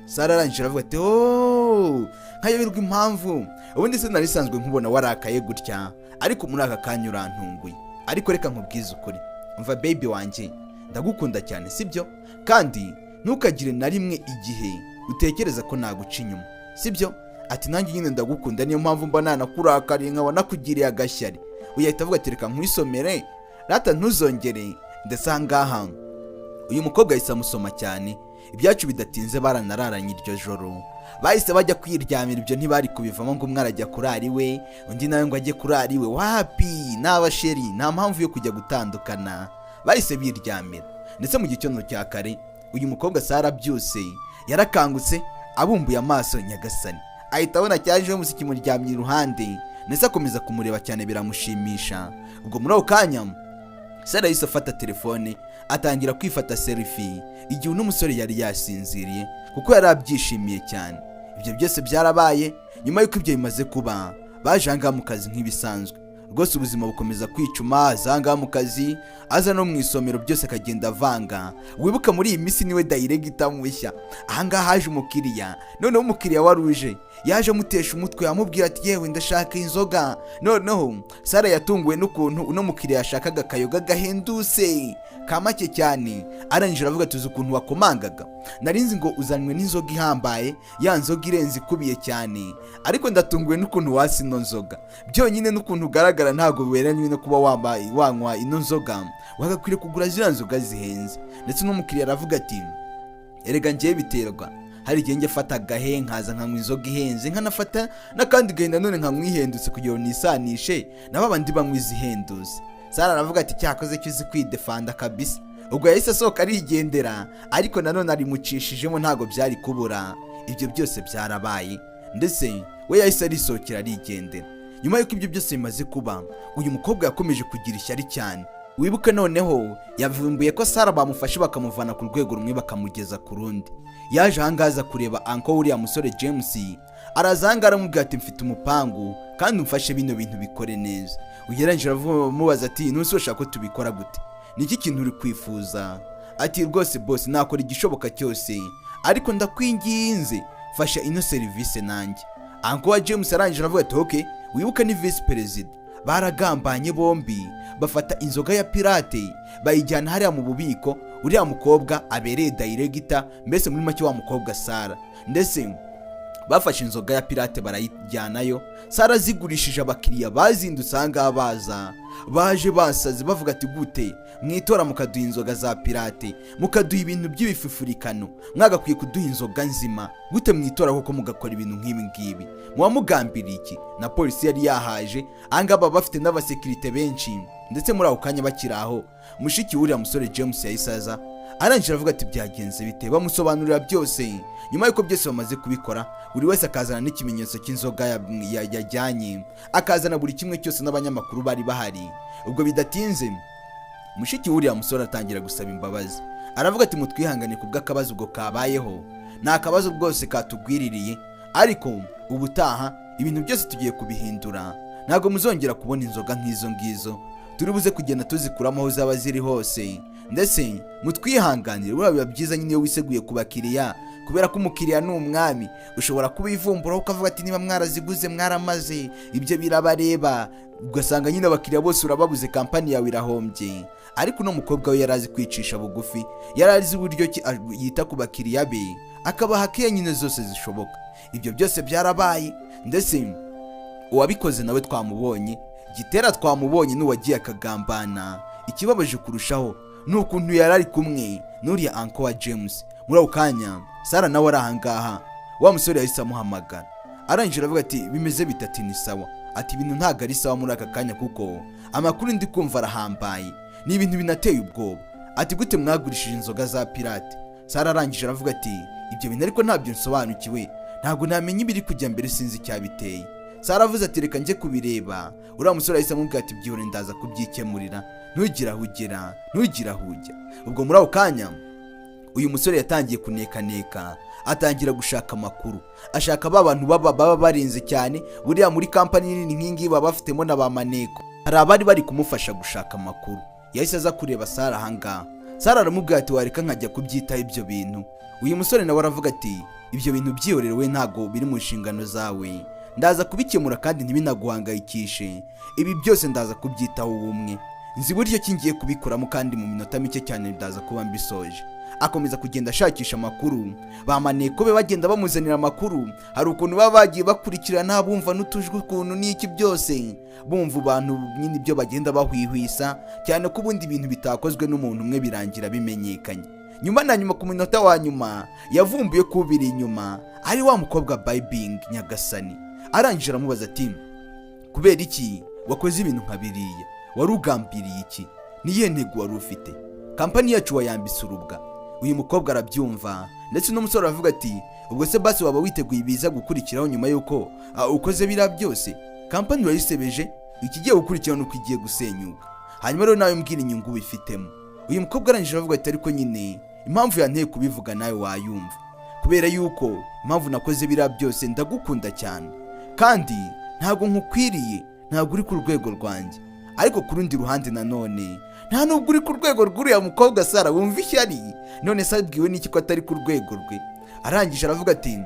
Sara arangije aravuga ati nkayoberwa impamvu ubundi se nari sanzwe nkubona warakaye gutya, ariko muri aka kanya urantunguye. Ariko reka nkubwize ukuri, umva baby wanjye, ndagukunda cyane sibyo, kandi ntukagire na rimwe igihe utekereza ko naguca inyuma sibyo. Ati nanjye nyine ndagukunda, niyo mpamvu mba nanakurakariye nkaba nakugiriye agashyari. Uyahita avuga ati reka nkwisomere rata ntuzongere. Ndetse ahangaha uyu mukobwa yahise amusoma cyane, ibyacu bidatinze baranararanye iryo joro, bahise bajya kwiryamira. Ibyo ntibari kubivamo ngo umwe arajya kurara iwe undi nawe ngo ajye kurara iwe, wapi, n'abasheri, nta mpamvu yo kujya gutandukana, bahise biryamira. Ndetse mu gitondo cya kare uyu mukobwa Sara byose yarakangutse, abumbuye amaso nyagasani, ahita abona cyaje umusiki kimuryamye iruhande, ndetse akomeza kumureba cyane biramushimisha. Ubwo muri ako kanya Sara yahise afata telefone atangira kwifata selfie igihe uno musore yari yasinziriye, kuko yari abyishimiye cyane. Ibyo byose byarabaye nyuma y'uko ibyo bimaze kuba, baje ahangaha mu kazi nk'ibisanzwe. Rwose ubuzima bukomeza kwicuma, azanga mu kazi, aza no mu isomero byose akagenda avanga. Wibuka muri iyi minsi niwe director mushya. Ahangaha haje umukiriya, noneho umukiriya waruje yaje amutesha umutwe, amubwira ati yewe ndashaka inzoga. Noneho Sara yatunguwe n'ukuntu uno mukiriya yashakaga akayoga gahenduse kamake cyane. Arangije aravuga tuzi ukuntu wakomangaga, narinzi ngo uzanwe n'inzoga ihambaye, ya nzoga irenze ikubiye cyane, ariko ndatunguwe n'ukuntu wasi ino nzoga. Byonyine n'ukuntu ugaragara ntago weranywe no kuba wanywa ino nzoga, wagakwiriye kugura ziriya nzoga zihenze. Ndetse n'umukiriya aravuga ati erega ngiye biterwa, hari igihe njye fata gahe nkaza nkanywa inzoga ihenze, nkanafata n'akandi gahe nanone nkanywihendutse kugira ngo nisanishe na babandi banywa izihendutse. Sara aravuga ati cyakoze cyo uzi kwidefanda kabisa. Ubwo yahise asohoka arigendera, ariko nanone arimucishijemo ntago byari kubura. Ibyo byose byarabaye, ndetse we yahise arisohokera arigendera. Nyuma y'uko ibyo byose bimaze kuba, uyu mukobwa yakomeje kugira ishyari cyane. Wibuke noneho yavumbuye ko Sara bamufashe bakamuvana ku rwego rumwe bakamugeza ku rundi. Yaje ahangaza kureba Uncle uriya musore James, arazanga aramubwira ati mfite umupangu kandi umfashe bino bintu bikore neza. Ugereranyije aramubaza ati nuse ushaka ko tubikora gute, niki kintu uri kwifuza? Ati rwose boss nakora igishoboka cyose, ariko ndakwinginze fasha ino service nanjye. Uncle wa James arangije aravuga ati okay, wibuka ni vice president. Baragambanye bombi, bafata inzoga ya pirate bayijyana hariya mu bubiko. Uriya mukobwa abereye director, mbese muri make wa mukobwa Sara. Ndetse bafashe inzoga ya pirate barayijyanayo. Sara zigurishije abakiriya bazindutse ahangaha baje basaze bavuga ati gute mwitora mukaduha inzoga za pirate, mukaduha ibintu by'ibifufurikano, mwagakwiye kuduha inzoga nzima, gute mwitora koko mugakora ibintu nk'ibi ngibi, muba mugambiriye iki? Na polisi yari yahaje ahangaha bafite n'abasekirite benshi. Ndetse muri ako kanya bakiri aho, mushiki w'uriya musore James yahisaza arangije aravuga ati byagenze bite, bamusobanurira byose. Nyuma y'uko byose bamaze kubikora, buri wese akazana n'ikimenyetso cy'inzoga yajyanye, akazana buri kimwe cyose n'abanyamakuru bari bahari. Ubwo bidatinze mushiki w'uriya musore atangira gusaba imbabazi, aravuga ati mutwihangane kubw'akabazo ubwo kabayeho, nta kabazo bwose katugwiririye, ariko ubutaha ibintu byose tugiye kubihindura, ntago muzongera kubona inzoga nk'izo ngizo, turi buze kugenda tuzikuramo aho zaba ziri hose. Ndetse mutwihanganire, biba byiza nyine iyo wiseguye ku bakiriya, kubera ko umukiriya ni umwami. Ushobora kubivumbura ukavuga ati niba mwaraziguze mwaramaze, ibyo birabareba, ugasanga nyine abakiriya bose urababuze, kampani yawe irahombye. Ariko no mukobwa we yarazi kwicisha bugufi, yarazi uburyo yita ku bakiriya be, akabaha keya nyine zose zishoboka. Ibyo byose byarabaye, ndetse uwabikoze nawe twamubonye, Gitera twamubonye n'uwagiye akagambana. Ikibabaje kurushaho n'ukuntu yarari kumwe n'uriya Uncle wa James. Muri ako kanya Sara nawe ari ahangaha, wa musore yahise amuhamagara, arangije aravuga ati bimeze bitatu ni sawa. Ati ibintu ntago ari sawa muri aka kanya, kuko amakuru ndi kumva arahambaye, ni ibintu binateye ubwoba. Ati gute mwagurishije inzoga za pirate? Sara arangije aravuga ati ibyo bintu ariko ntabyo nsobanukiwe, ntago namenye ibiri kujya mbere, sinzi cyabiteye. Sara avuze ati reka njye kubireba. Uriya musore yahise amubwira ati byihore ndaza kubyikemurira, ntugira aho ujya. Ubwo muri ako kanya uyu musore yatangiye kunekaneka, atangira gushaka amakuru, ashaka ba bantu baba barinze cyane, buriya muri kampani nini nk'ingi baba bafitemo na ba maneko, hari abari bari kumufasha gushaka amakuru. Yahise aza kureba Sara ahangaha. Sara aramubwira ati wareka nkajya kubyitaho ibyo bintu. Uyu musore nawe aravuga ati ibyo bintu byihorere, we ntago biri mu nshingano zawe, ndaza kubikemura kandi ntibinaguhangayikishe, ibi byose ndaza kubyitaho ubumwe, nzi buryo ki ngiye kubikoramo kandi mu minota mike cyane ndaza kuba mbisoje. Akomeza kugenda ashakisha amakuru, ba maneko be bagenda bamuzanira amakuru, hari ukuntu baba bagiye bakurikirana bumva n'utujwe ukuntu n'iki byose, bumva abantu nyine ibyo bagenda bahwihwisa cyane ko ubundi ibintu bitakozwe n'umuntu umwe birangira bimenyekanye. Nyuma na nyuma ku minota wa nyuma yavumbuye ko ubiri inyuma ari wa mukobwa Bibing Nyagasani. Arangije aramubaza ati kubera iki wakoze ibintu nka biriya, wari ugambiriye iki, niye ntego wari ufite, kampani yacu wayambise urubwa. Uyu mukobwa arabyumva ndetse n'umusore aravuga ati ubwo se basi waba witeguye ibiza gukurikiraho nyuma yuko ukoze bira byose, kampani wayisebeje, ikigiye gukurikiraho nuko igiye gusenyuka, hanyuma rero nawe mbwira inyungu bifitemo. Uyu mukobwa arangije aravuga ati ariko nyine impamvu yanteye kubivuga nawe wayumva, kubera yuko impamvu nakoze bira byose ndagukunda cyane kandi ntabwo nkukwiriye, ntabwo uri ku rwego rwanjye, ariko ku rundi ruhande nanone nta nubwo uri ku rwego rw'uriya mukobwa Sara, wumva ishyari, none se abwiwe n'iki ko atari ku rwego rwe. Arangije aravuga ati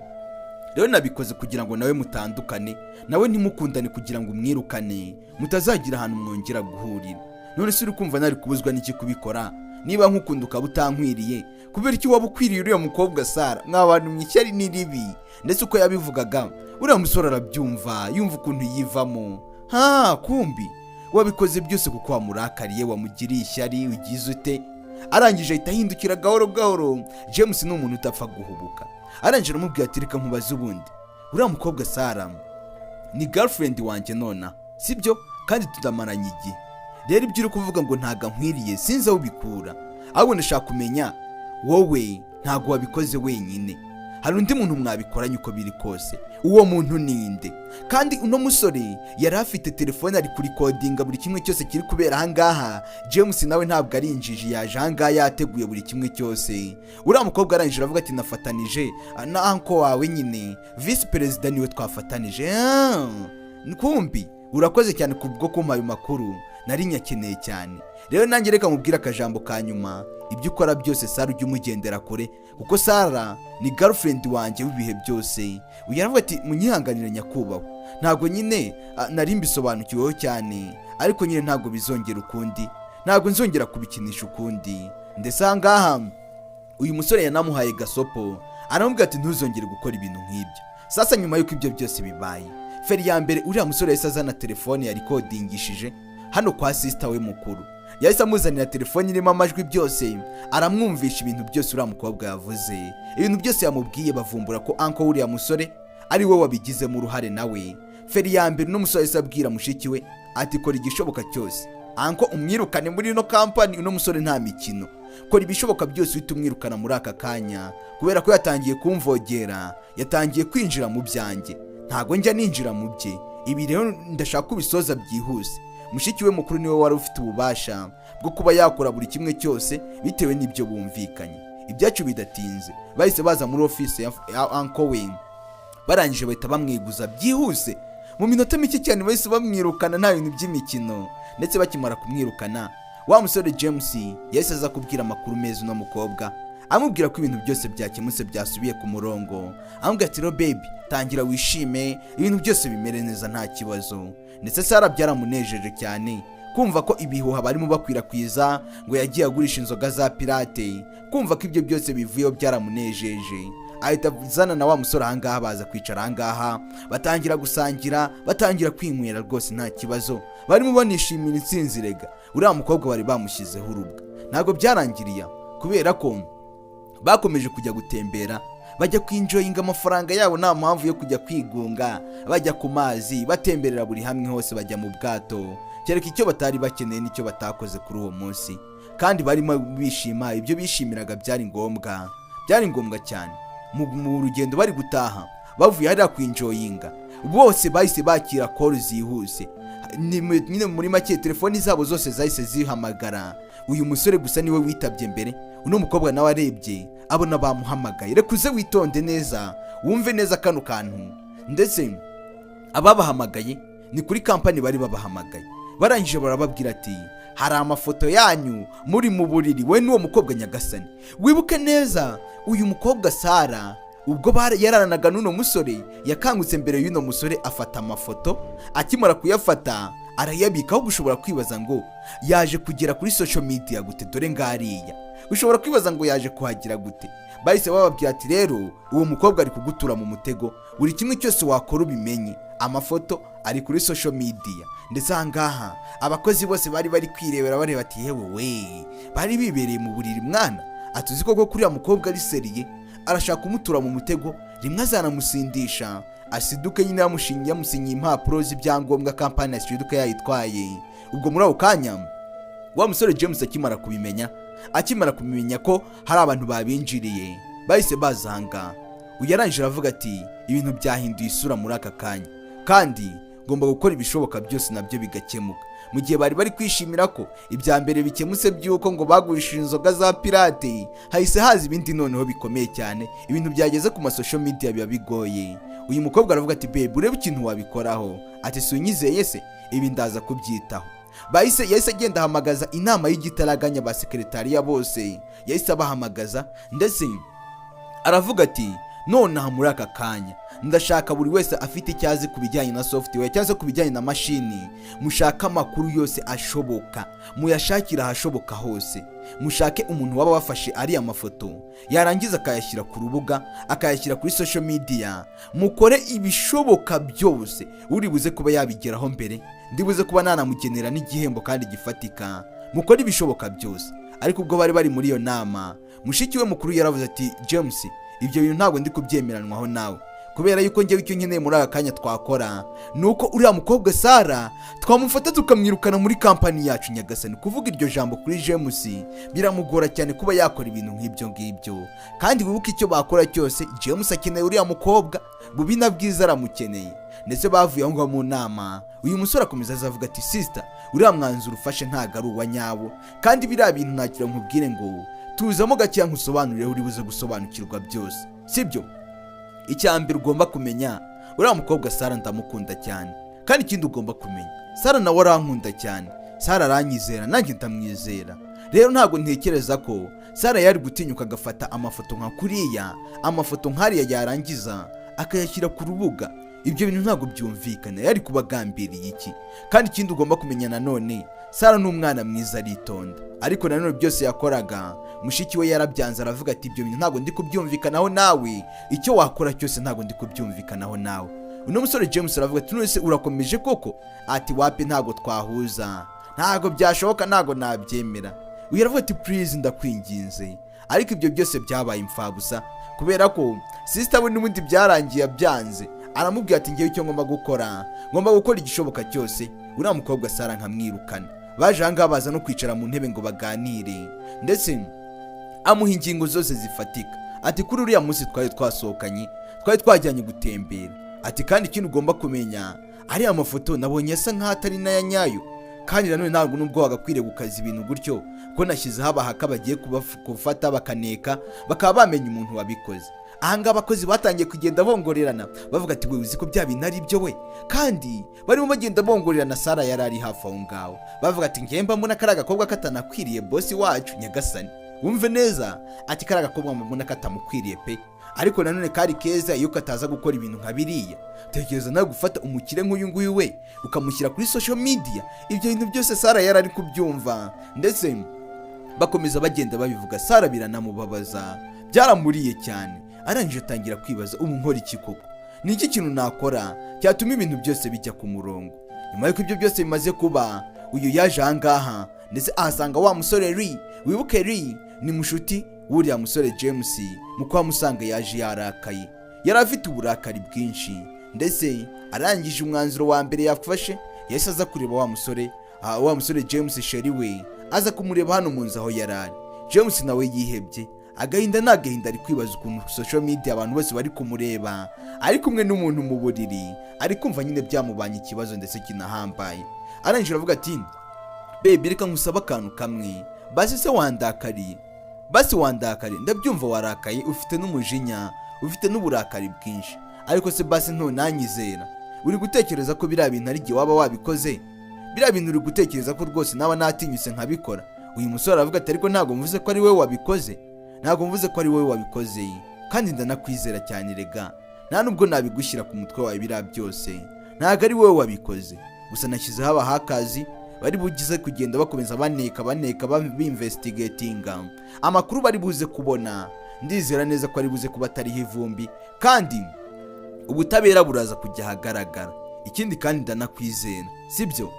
rero nabikoze kugira ngo nawe mutandukane, nawe ntimukundane kugira ngo umwirukane, mutazagira ahantu mwongera guhurira. None se uri kumva nari kubuzwa n'iki kubikora, niba nkukunda ukaba utankwiriye, kubera iki waba ukwiriye uriya mukobwa Sara? Mw'abantu mw'ishyari ni ribi. Ndetse uko yabivugaga uriya musore arabyumva, yumva ukuntu yivamo, kumbi wabikoze byose kuko wamurakariye, wamugiriye ishyari, ugize ute. Arangije ahita ahindukira gahoro gahoro. James ni umuntu utapfa guhubuka. Arangije aramubwira ati reka nkubaze ubundi, uriya mukobwa Sara ni girlfriend wanjye nona, sibyo? Kandi tudamaranye igihe, rero ibyo uri kuvuga ngo ntago nkwiriye sinzi aho ubikura, ahubwo ndashaka kumenya wowe ntago wabikoze wenyine, hari undi muntu mwabikoranye uko biri kose, uwo muntu ninde? Kandi uno musore yari afite telefone ari kuri kodinga buri kimwe cyose kiri kubera ahangaha. James nawe ntabwo ari injiji, yaje ahangaha yateguye buri kimwe cyose. Uriya mukobwa arangije aravuga ati nafatanije na anko wawe nyine, vice perezida niwe twafatanije. Nkumbi urakoze cyane kubwo kumpa ayo makuru, nari nyakeneye cyane. Rero nanjye reka mubwira akajambo ka nyuma, ibyo ukora byose Sara ujye umugendera kure, kuko Sara ni girlfriend wanjye w'ibihe byose. Uyu aravuga ati munyihanganire nyakubahwa, ntabwo nyine nari mbisobanukiweho cyane, ariko nyine ntabwo bizongera ukundi, ntabwo nzongera kubikinisha ukundi. Ndetse ahangaha uyu musore yanamuhaye gasopo, aramubwira ati ntuzongere gukora ibintu nk'ibyo. Sasa nyuma yuko ibyo byose bibaye, feri ya mbere uriya musore yahise azana telefone yari kodingishije hano kwa sister we mukuru. Yahise amuzanira telefone irimo amajwi byose, aramwumvisha ibintu byose uriya mukobwa yavuze, ibintu byose yamubwiye. Bavumbura ko anko uriya musore ari we wabigizemo uruhare nawe. Feri ya mbere n'umusore yahise abwira mushiki we ati kora igishoboka cyose anko umwirukane muri ino kampani, uno musore nta mikino, kora ibishoboka byose uhita umwirukana muri aka kanya, kubera ko yatangiye kumvogera, yatangiye kwinjira mu byanjye, ntago njya ninjira mu bye. Ibi rero ndashaka kubisoza byihuse. Mushiki we mukuru niwe wari ufite ububasha bwo kuba yakora buri kimwe cyose bitewe n'ibyo bumvikanye. Ibyacu bidatinze bahise baza muri office ya Uncle Wayne, barangije bahita bamweguza byihuse. Mu minota mike cyane bahise bamwirukana nta bintu by'imikino. Ndetse bakimara kumwirukana, wa musore James yahise aza kubwira amakuru meza no mukobwa, amubwira ko ibintu byose byakemutse byasubiye ku murongo. Amubwira ati baby tangira wishime, ibintu byose bimere neza nta kibazo. Ndetse Sara byaramunejeje cyane kumva ko ibihuha barimo bakwirakwiza ngo yagiye agurisha inzoga za pirate, kumva ko ibyo byose bivuyeho byaramunejeje. Ahita zana na wa musore ahangaha, baza kwicara ahangaha, batangira gusangira, batangira kwinywera rwose nta kibazo, barimo banishimira intsinzi. Rega uriya mukobwa bari bamushyizeho urubwa. Ntabwo byarangiriye, kubera ko bakomeje kujya gutembera, bajya kwinjoyinga amafaranga yabo, nta mpamvu yo kujya kwigunga, bajya ku mazi, batemberera buri hamwe hose, bajya mu bwato, kereka icyo batari bakeneye n'icyo batakoze kuri uwo munsi. Kandi barimo bishima, ibyo bishimiraga byari ngombwa cyane. Mu rugendo bari gutaha, bavuye hariya kwinjoyinga, bose bahise bakira call zihuse. Nyine muri make telefoni zabo zose zahise zihamagara. Uyu musore gusa niwe witabye mbere, uno mukobwa nawe arebye abona bamuhamagaye. Reka uze witonde neza wumve neza kano kantu. Ndetse ababahamagaye ni kuri kampani bari babahamagaye. Barangije barababwira ati hari amafoto yanyu muri mu buriri we n'uwo mukobwa nyagasani. Wibuke neza uyu mukobwa Sara ubwo yararanaga n'uno musore yakangutse mbere y'uno musore afata amafoto. Akimara kuyafata arayabikaho. Gushobora kwibaza ngo yaje kugera kuri social media gute, dore ngariya ushobora kwibaza ngo yaje kuhagira gute. Bahise bababwira ati rero uwo mukobwa ari kugutura mu mutego, buri kimwe cyose wakora ubimenye, amafoto ari kuri social media. Ndetse ahangaha abakozi bose bari kwirebera bareba ati yewe we, bari bibereye mu buriri mwana. Atuzi koko kuri ya mukobwa ari seriye, arashaka kumutura mu mutego, rimwe azanamusindisha asiduke nyine yamusinyiye impapuro z'ibyangombwa kampani asiduke yayitwaye. Ubwo muri ako kanya wa musore James akimara kubimenya ko hari abantu babinjiriye, bahise bazanga. Uyarangije aravuga ati ibintu byahinduye isura muri aka kanya, kandi ngomba gukora ibishoboka byose nabyo bigakemuka. Mu gihe bari kwishimira ko ibya mbere bikemutse by'uko ngo bagurishije inzoga za pirate, hahise haza ibindi noneho bikomeye cyane. Ibintu byageze ku masocial media biba bigoye. Uyu mukobwa aravuga ati babe, urebe ikintu wabikoraho. Ati sunyizeye se, ibi ndaza kubyitaho. Yahise agenda ahamagaza inama y'igitaraganya ba sekretariya bose, yahise abahamagaza. Ndetse aravuga ati nonaha muri aka kanya ndashaka buri wese afite icyazi ku bijyanye na software cyangwa ku bijyanye na mashini, mushaka amakuru yose ashoboka, muyashakira ahashoboka hose. Mushake umuntu waba wafashe ari amafoto yarangiza akayashyira ku rubuga, akayashyira kuri social media. Mukore ibishoboka byose, uri buze kuba yabigeraho mbere, ndibuze kuba nanamugenera n'igihembo kandi gifatika. Mukore ibishoboka byose. Ariko ubwo bari muri iyo nama, mushiki we mukuru yaravuze ati James, ibyo bintu ntabwo ndi kubyemeranwaho nawe, kubera yuko njyewe icyo nkeneye muri aka kanya twakora nuko uriya mukobwa Sara twamufata tukamwirukana muri kampani yacu nyagasani. Kuvuga iryo jambo kuri James biramugora cyane kuba yakora ibintu nk'ibyo ngibyo, kandi wibuke icyo bakora cyose James akeneye uriya mukobwa, bubi na bwiza aramukeneye. Ndetse bavuye aho ngaho mu nama, uyu musore akomeza azavuga ati sister, uriya mwanzuro ufashe ntago ari uwa nyawo, kandi biriya bintu ntakira nkubwire ngo tuzamo gakeya nkusobanurire uri buze gusobanukirwa byose, sibyo? Icyambere ugomba kumenya, uriya mukobwa Sara ndamukunda cyane, kandi ikindi ugomba kumenya, Sara nawe arankunda cyane. Sara aranyizera, nanjye ndamwizera. Rero ntabwo ntekereza ko Sara yari gutinyuka agafata amafoto nka kuriya, amafoto nkariya yarangiza akayashyira ku rubuga. Ibyo bintu ntabwo byumvikana, yari kubagambiriye iki? Kandi ikindi ugomba kumenya nanone, Sara ni umwana mwiza aritonda, ariko nanone byose yakoraga mushiki we yarabyanze. Aravuga ati ibyo bintu ntabwo ndi kubyumvikanaho nawe, icyo wakora cyose ntabwo ndi kubyumvikanaho nawe. Uno musore James aravuga ati none se urakomeje koko? Ati wapi, ntabwo twahuza, ntabwo byashoboka, ntabwo nabyemera. Uyu aravuga ati please ndakwinginze. Ariko ibyo byose byabaye imfabusa, kubera ko sister we n'ubundi byarangiye abyanze. Aramubwira ati ngewe icyo ngomba gukora igishoboka cyose, uriya mukobwa Sara nkamwirukana. Baje ahangaha baza no kwicara mu ntebe ngo baganire, ndetse amuha ingingo zose zifatika. Ati kuri uriya munsi twari twasohokanye, twari twajyanye gutembera. Ati kandi ikintu ugomba kumenya, ari amafoto nabonye asa nk'aho atari n'aya nyayo, kandi nanone ntabwo nubwo wagakwiriye gukaza ibintu gutyo, ko nashyizeho abahaka bagiye kufata bakaneka, bakaba bamenya umuntu wabikoze. Ahanga abakozi batangiye kugenda bongorerana, bavuga ati we uzi ko bya bintu ari byo we, kandi barimo bagenda bongorerana. Sara yari ari hafi aho ngaho, bavuga ati ngemba mbona kari agakobwa katanakwiriye bosi wacu nyagasani. Wumve neza, ati kari agakobwa mbona katamukwiriye pe, ariko nanone kari keza iyo kataza gukora ibintu nka biriya. Tekereza nawe gufata umukire nk'uyu nguyu we ukamushyira kuri social media. Ibyo bintu byose Sara yari ari kubyumva, ndetse bakomeza bagenda babivuga. Sara biranamubabaza, byaramuriye cyane. Arangije atangira kwibaza, ubu nkora iki koko? Ni iki kintu nakora cyatuma ibintu byose bijya ku murongo? Nyuma y'uko ibyo byose bimaze kuba, uyu yaje ahangaha ndetse ahasanga wa musore Ri. Wibuke Ri ni mushuti w'uriya musore James, mu kwa musanga yaje yarakaye, yari afite uburakari bwinshi. Ndetse arangije umwanzuro wa mbere yafashe, yahise aza kureba wa musore James sheri we, aza kumureba hano mu nzu aho yarari. James nawe yihebye, agahinda n'agahinda, ari kwibaza ukuntu social media abantu bose bari kumureba ari kumwe n'umuntu mu buriri, ari kumva nyine byamubanye ikibazo ndetse kinahambaye. Arangije avuga ati baby, reka nkusaba akantu kamwe, basi se wandakariye? basi wandakare, ndabyumva warakaye, ufite n'umujinya, ufite n'uburakari bwinshi, ariko se basi ntunanyizera? Uri gutekereza ko biriya bintu ari igihe waba wabikoze? Biriya bintu uri gutekereza ko rwose naba natinyutse nkabikora? Uyu musore aravuga ati ariko ntabwo mvuze ko ari wowe wabikoze, ntabwo mvuze ko ari wowe wabikoze, kandi ndanakwizera cyane rega, nta nubwo nabigushyira ku mutwe wawe biriya byose, ntabwo ari wowe wabikoze. Gusa nashyizeho abahakazi bari bugize kugenda bakomeza baneka b'investigatinga amakuru bari buze kubona. Ndizera neza ko ari buze kuba atariho ivumbi, kandi ubutabera buraza kujya ahagaragara. Ikindi kandi ndanakwizera, sibyo?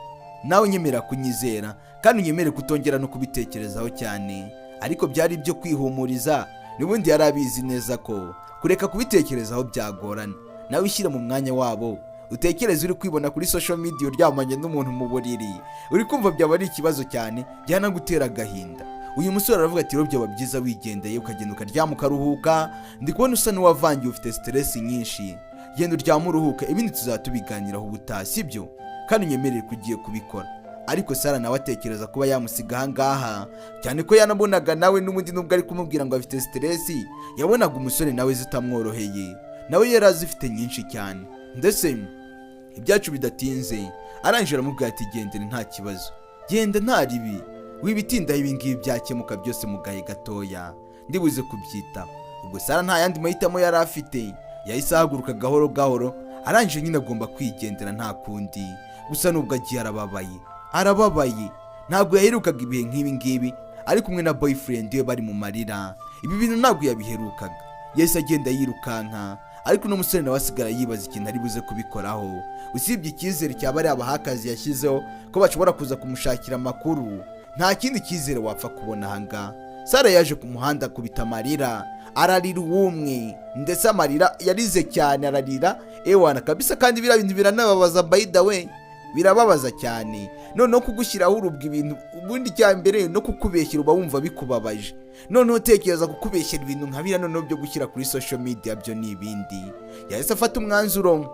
Nawe nyemera kunyizera, kandi unyemere kutongera no kubitekerezaho cyane. Ariko byari ibyo kwihumuriza, n'ubundi yari abizi neza ko kureka kubitekerezaho byagorana. Nawe ushyira mu mwanya wabo, utekereze uri kwibona kuri social media uryamanye n'umuntu mu buriri, uri kumva byaba ari ikibazo cyane, byanagutera agahinda. Uyu musore aravuga ati rero byaba byiza wigendeye ukagenda ukaryama ukaruhuka, ndi kubona usa n'uwavangiye, ufite stress nyinshi, genda uryama uruhuka, ibindi tuzatubiganiraho ubutaha, sibyo? Kandi unyemerere kugiye kubikora. Ariko Sara nawe atekereza kuba yamusiga ahangaha, cyane ko yanabonaga nawe n'ubundi nubwo ari kumubwira ngo afite stress, yabonaga umusore nawe zitamworoheye, nawe yari azifite nyinshi cyane. Ndetse ibyacu bidatinze arangije aramubwira ati gendere nta kibazo, genda nta ribi, wibitindaho ibingibi byakemuka byose mu gahe gatoya, ndibuze kubyitaho. Ubwo Sara nta yandi mahitamo yari afite, yahise ahaguruka gahoro gahoro, arangije nyine agomba kwigendera nta kundi. Gusa nubwo agiye arababaye, ntabwo yaherukaga ibihe nk'ibi ngibi ari kumwe na boyfriend we bari mu marira. Ibi bintu ntabwo yabiherukaga. Yahise agenda yirukanka, ariko no musore nawe asigara yibaza ikintu ari buze kubikoraho. Usibye icyizere cyaba ari abahakazi yashyizeho ko bashobora kuza kumushakira amakuru, nta kindi cyizere wapfa kubona hanga. Sara yaje ku muhanda kubita amarira, ararira uwumwe, ndetse amarira yarize cyane, ararira ewana kabisa. Kandi biriya bintu biranababaza, by the way, birababaza cyane. Noneho kugushyiraho urubwa ibintu ubundi cya mbere no kukubeshyira uba wumva bikubabaje, noneho tekereza kukubeshyira ibintu nka biriya noneho byo gushyira kuri social media byo ni ibindi. Yahise afata umwanzuro,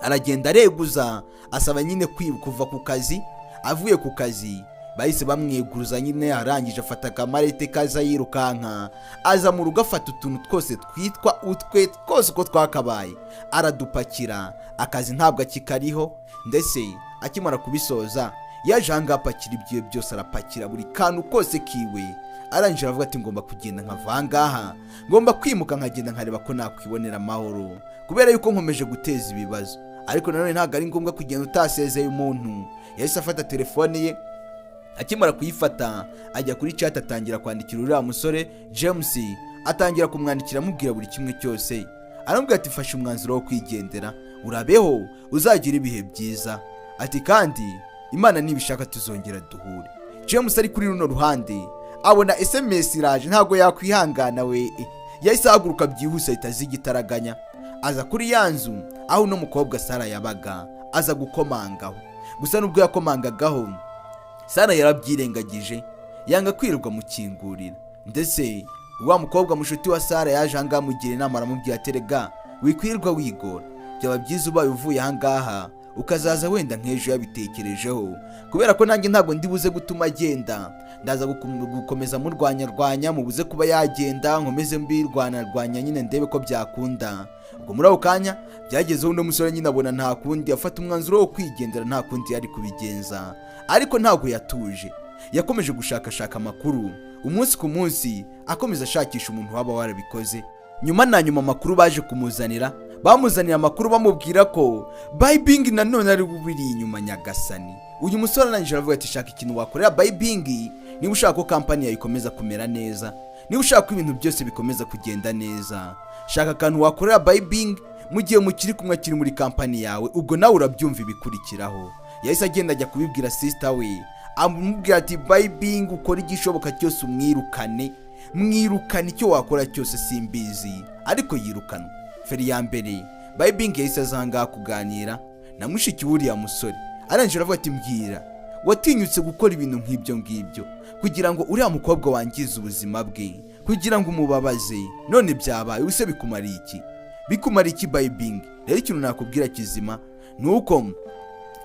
aragenda areguza, asaba nyine kuva ku kazi. Avuye ku kazi bahise bamweguruza nyine, arangije afata akamarete kaza yirukanka, aza mu rugo afata utuntu twose twitwa utwe twose uko twakabaye, aradupakira. Akazi ntabwo akikariho, ndetse akimara kubisoza yaje ahangaha apakira ibyo byose, arapakira buri kantu kose kiwe. Arangije aravuga ati ngomba kugenda nkava ahangaha, ngomba kwimuka nkagenda nkareba ko nakwibonera amahoro, kubera yuko nkomeje guteza ibibazo. Ariko nanone ntabwo ari ngombwa kugenda utasezeye umuntu. Yahise afata telefone ye, akimara kuyifata ajya kuri chat, atangira kwandikira uriya musore James, atangira kumwandikira amubwira buri kimwe cyose. Aramubwira ati fasha umwanzuro wo kwigendera, urabeho, uzagira ibihe byiza, ati kandi Imana nibishaka tuzongera duhure. James ari kuri runo ruhande abona SMS iraje, ntago yakwihangana we. Yahise ahaguruka byihuse, ahita azigitaraganya, aza kuri yanzu aho uno mukobwa Sara yabaga, aza gukomangaho. Gusa nubwo yakomangagaho, Sara yarabyirengagije, yanga kwirirwa mukingurira. Ndetse wa mukobwa mushuti wa Sara yaje ahangaha amugira inama, aramubwira ati rega wikwirirwa wigora, byaba byiza ubaye uvuye ahangaha ukazaza wenda nk'ejo yabitekerejeho, kubera ko nanjye ntabwo ndibuze gutuma agenda, ndaza gukomeza murwanya mubuze kuba yagenda, nkomeze mbirwana nyine ndebe ko byakunda. Ubwo muri ako kanya byagezeho uno musore nyine abona nta kundi, afata umwanzuro wo kwigendera, nta kundi yari kubigenza. Ariko ntabwo yatuje, yakomeje gushakashaka amakuru umunsi ku munsi, akomeza ashakisha umuntu waba warabikoze. Nyuma na nyuma amakuru baje kumuzanira, bamuzanira amakuru bamubwira ko Bybing nanone ari bubiri inyuma nyagasani. Uyu musore arangije aravuga ati shaka ikintu wakorera Bybing niba ushaka ko kampani yawe ikomeza kumera neza, niba ushaka ko ibintu byose bikomeza kugenda neza, shaka akantu wakorera Bybing mu gihe mukiri kumwe kiri muri kampani yawe, ubwo nawe urabyumva ibikurikiraho. Yahise agenda ajya kubibwira sister we, amubwira ati Bybing ukora igishoboka cyose umwirukane, icyo wakora cyose simbizi, ariko yirukanwa. Feri ya mbere Bybing yahise azanga kuganira na mushiki w'uriya musore. Arangije aravuga ati mbwira, watinyutse gukora ibintu nk'ibyo ngibyo kugira ngo uriya mukobwa wangize ubuzima bwe, kugira ngo umubabaze, none byabaye use bikumara iki Bybing? Rero ikintu nakubwira kizima nuko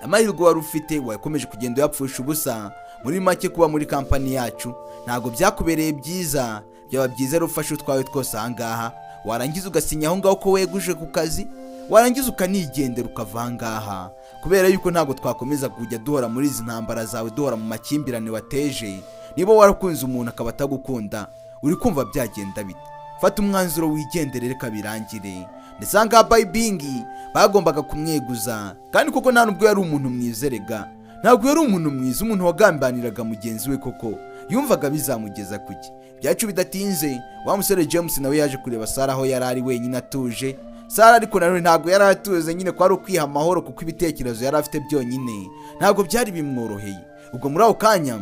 amahirwe wari ufite wakomeje kugenda yapfusha ubusa muri make kuba muri kampani yacu ntabwo byakubereye byiza, byaba byiza rero ufashe utwawe twose ahangaha, warangiza ugasinya aho ngaho ko weguje ku kazi, warangiza ukanigendera ukava ahangaha, kubera yuko ntabwo twakomeza kujya duhora muri izi ntambara zawe, duhora mu makimbirane wateje. Niba warakunze umuntu akaba atagukunda, uri kumva byagenda bite? Fata umwanzuro wigendere, reka birangire. Ndetse ahangaha bayibingi bagombaga kumweguza, kandi koko nta nubwo yari umuntu mwizerega, ntabwo yari umuntu mwiza, umuntu wagambaniraga mugenzi we, koko yumvaga bizamugeza kuki. Byacu bidatinze wa musore James nawe yaje kureba Sara aho yari ari wenyine atuje. Sara ariko nanone ntabwo yari atuze, nyine kwari ukwiha amahoro, kuko ibitekerezo yari afite byonyine ntabwo byari bimworoheye. Ubwo muri aho kanya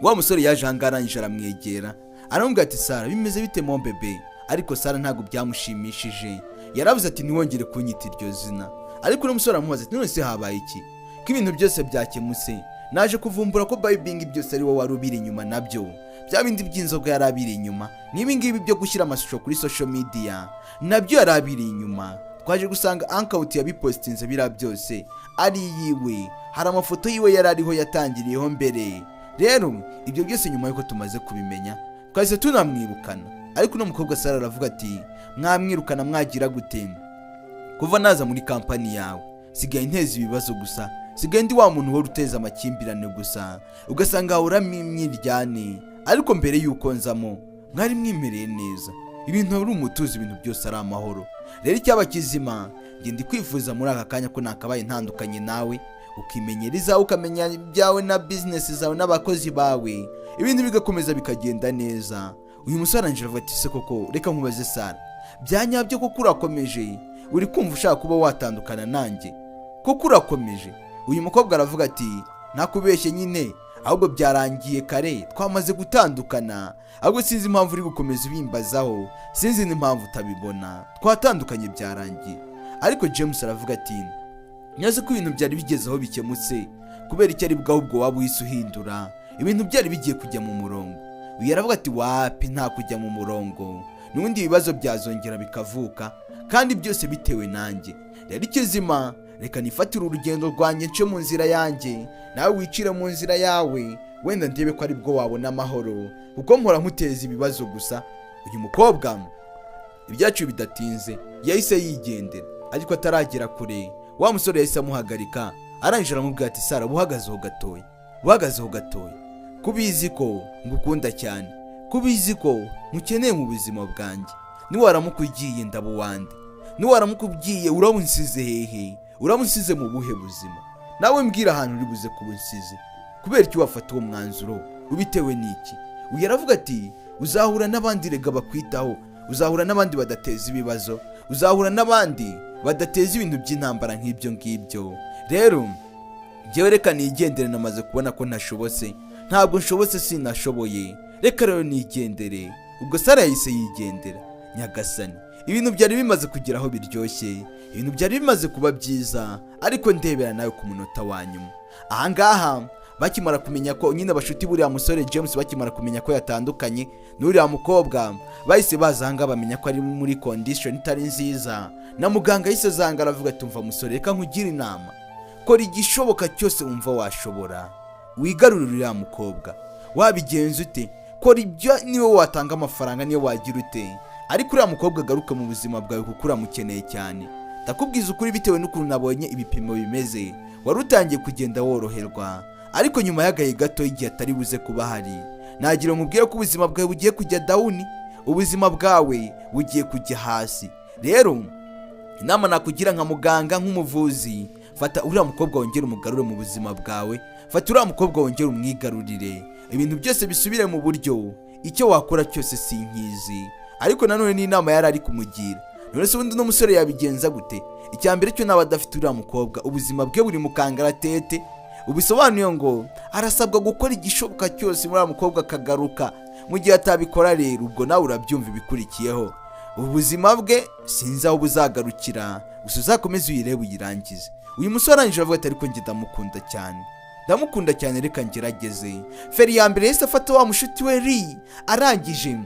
wa musore yaje ahangarangije aramwegera, aramubwira ati Sara bimeze bite mo bebe? Ariko Sara ntabwo byamushimishije, yaravuze ati ntiwongere kunyita iryo zina. Ariko uno musore aramubaza ati none se habaye iki ko ibintu byose byakemutse? Naje kuvumbura ko bayibingi byose ari wowe wari ubiri inyuma nabyo, bya bindi by'inzoga yari abiri inyuma, n'ibi ngibi byo gushyira amashusho kuri social media nabyo yari abiri inyuma. Twaje gusanga ankawuti yabipostinze bira byose ari yiwe, hari amafoto yiwe yari ariho yatangiriyeho mbere. Rero ibyo byose nyuma yuko tumaze kubimenya twahise tunamwirukana. Ariko uno mukobwa Sara aravuga ati mwamwirukana mwagira gute? Kuva naza muri kampani yawe sigaye inteza ibibazo gusa, sigaye ndi wa muntu wari uteza amakimbirane gusa, ugasanga ahoramo imyiryane. Ariko mbere yuko nzamo mwari mwimereye neza, ibintu ari umutuzo, ibintu byose ari amahoro. Rero icyaba kizima nge ndi kwifuza muri aka kanya ko nakabaye ntandukanye nawe, ukimenyereza ukamenya ibyawe na business zawe n'abakozi bawe, ibintu bigakomeza bikagenda neza. Uyu musore anjira avuga ati se koko reka nkubaze Sara, byanyabyo koko urakomeje? Uri kumva ushaka kuba watandukana nanjye? Koko urakomeje? Uyu mukobwa aravuga ati nakubeshye nyine, ahubwo byarangiye kare, twamaze gutandukana. Ahubwo sinzi impamvu uri gukomeza ubimbazaho, sinzi n'impamvu utabibona, twatandukanye byarangiye. Ariko James aravuga ati nyaze ko ibintu byari bigeze aho bikemutse, kubera icyo ari bwaho ubwo waba uhise uhindura, ibintu byari bigiye kujya mu murongo. Uyu aravuga ati wapi nta kujya mu murongo, n'ubundi ibibazo byazongera bikavuka, kandi byose bitewe nanjye. Rero ikizima reka nifatire urugendo rwanjye nce mu nzira yanjye, nawe wicire mu nzira yawe, wenda ndebe ko ari bwo wabona amahoro, kuko mpora nkuteza ibibazo gusa. Uyu mukobwa ibyacu bidatinze yahise yigendera, ariko ataragera kure wa musore yahise amuhagarika, arangije aramubwira ati Sara buhagazeho gatoya, buhagazeho gatoya, kubizi ko ngukunda cyane, kubizi ko mukeneye mu buzima bwanjye. Niwaramuka ugiye ndaba uwande, niwaramuka ugiye uramunsize hehe? Uramunsize mu buhe buzima? Nawe mbwira ahantu uri buze kubunsize, kubera iki wafata uwo mwanzuro, ubitewe n'iki? Uyu yaravuga ati uzahura n'abandi rega bakwitaho, uzahura n'abandi badateza ibibazo, uzahura n'abandi badateza ibintu by'intambara nk'ibyo ngibyo. Rero njyewe reka nigendere, namaze kubona ko ntashobotse, ntabwo nshobotse, sinashoboye, reka rero nigendere. Ubwo Sara yahise yigendera. Nyagasani, ibintu byari bimaze kugira aho biryoshye, ibintu byari bimaze kuba byiza, ariko ndebera nawe ku munota wa nyuma. Ahangaha bakimara kumenya ko nyine abashuti buriya musore James bakimara kumenya ko yatandukanye n'uriya mukobwa, bahise bazanga bamenya ko ari muri condition itari nziza. Na muganga yahise zanga aravuga ati umva musore, reka nkugire inama, kora igishoboka cyose wumva washobora, wigarurire uriya mukobwa. Wabigenza ute? Kora ibyo, niwe watanga amafaranga, niwe wagira ute, ariko uriya mukobwa agaruka mu buzima bwawe kuko uramukeneye cyane. Ndakubwiza ukuri bitewe n'ukuntu nabonye ibipimo bimeze, wari utangiye kugenda woroherwa, ariko nyuma y'agahe gato igihe atari buze kuba hari, nagira nkubwire ko ubuzima bwawe bugiye kujya down, ubuzima bwawe bugiye kujya hasi. Rero inama nakugira nka muganga, nk'umuvuzi, fata uriya mukobwa wongera umugarure mu buzima bwawe, fata uriya mukobwa wongera umwigarurire, ibintu byose bisubire mu buryo. Icyo wakora cyose sinkizi, ariko nanone ni inama yari ari kumugira. None se ubundi n'umusore yabigenza gute? Icyambere cyo naba adafite uriya mukobwa, ubuzima bwe buri mu kangaratete. Ubisobanuye ngo arasabwa gukora igishoboka cyose muri uriya mukobwa akagaruka. Mu gihe atabikora rero, ubwo nawe urabyumva ibikurikiyeho, ubuzima bwe sinzi aho buzagarukira, gusa uzakomeze uyirebe uyirangize. Uyu musore arangije avuga ati ariko njye ndamukunda cyane, ndamukunda cyane, reka ngerageze. Feri ya mbere yahise afata wa mushuti we Ri, arangije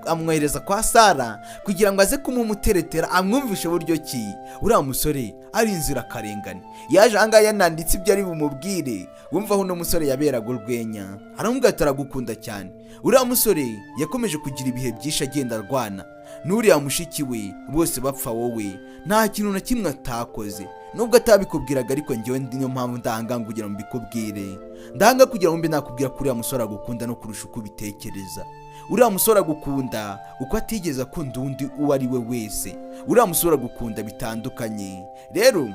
amwohereza kwa Sara kugira ngo aze kumumuteretera amwumvishe buryo ki uriya musore ari inzirakarengane. Yaje ahangaha yananditse ibyo ari bumubwire, wumva aho uno musore yaberaga urwenya, aramubwira ati aragukunda cyane. Uriya musore yakomeje kugira ibihe byinshi agenda arwana n'uriya mushiki we, bose bapfa wowe, nta kintu na kimwe atakoze, nubwo atabikubwiraga, ariko njyewe niyo mpamvu ndahanga kugira ngo mbikubwire, ndahanga kugira ngo mbe nakubwira kuri uriya musore agukunda no kurusha uko ubitekereza. Uriya musore agukunda uko atigeze akunda undi uwo ari we wese. Uriya musore agukunda bitandukanye. Rero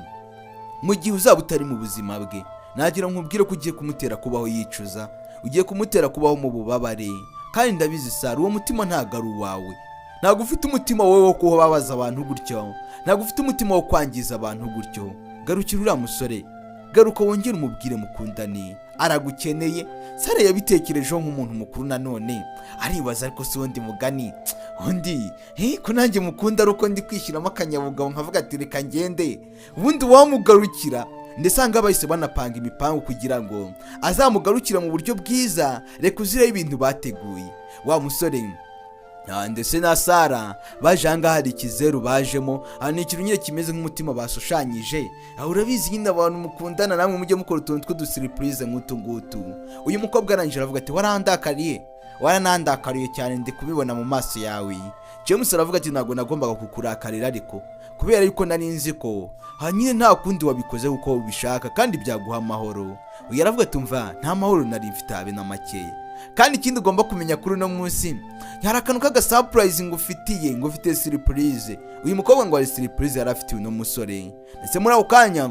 mu gihe uzaba utari mu buzima bwe, nagira nkubwire ko ugiye kumutera kubaho yicuza, ugiye kumutera kubaho mu bubabare, kandi ndabizi Sara, uwo mutima ntago ari uwawe. Ntago ufite umutima wowe wo kubabaza abantu gutyo, ntago ufite umutima wo kwangiza abantu gutyo. Garukira uriya musore, garuka wongere umubwire mukundane, aragukeneye. Sara yabitekerejeho nk'umuntu mukuru, nanone aribaza ariko si wundi mugani undi ko nanjye mukunda ari uko ndi kwishyiramo akanyabugabo nkavuga ati reka ngende, ubundi wamugarukira. Ndesanga bahise banapanga imipango kugira ngo azamugarukira mu buryo bwiza, reka uzireho ibintu bateguye. Wa musore ndetse na Sara baje ahangaha, hari ikizeru bajemo, ni ikintu nyine kimeze nk'umutima bashushanyije. Urabizi nyine abantu mukundana namwe mujye mukora utuntu tw'udusiripurize nk'utu ngutu. Uyu mukobwa arangije aravuga ati waranandakariye cyane, ndi kubibona mu maso yawe. James aravuga ati ntabwo nagombaga kukurakarira, ariko kubera yuko nari nzi ko nyine nta kundi wabikoze uko ubishaka kandi byaguha amahoro. Uyu aravuga ati umva, nta mahoro nari mfite habe na makeya. Kandi ikindi ugomba kumenya kuri uno munsi, hari akantu k'aga surprise ngufitiye surprise. Uyu mukobwa ngo ari surprise yari afitiye uno musore, ndetse muri ako kanya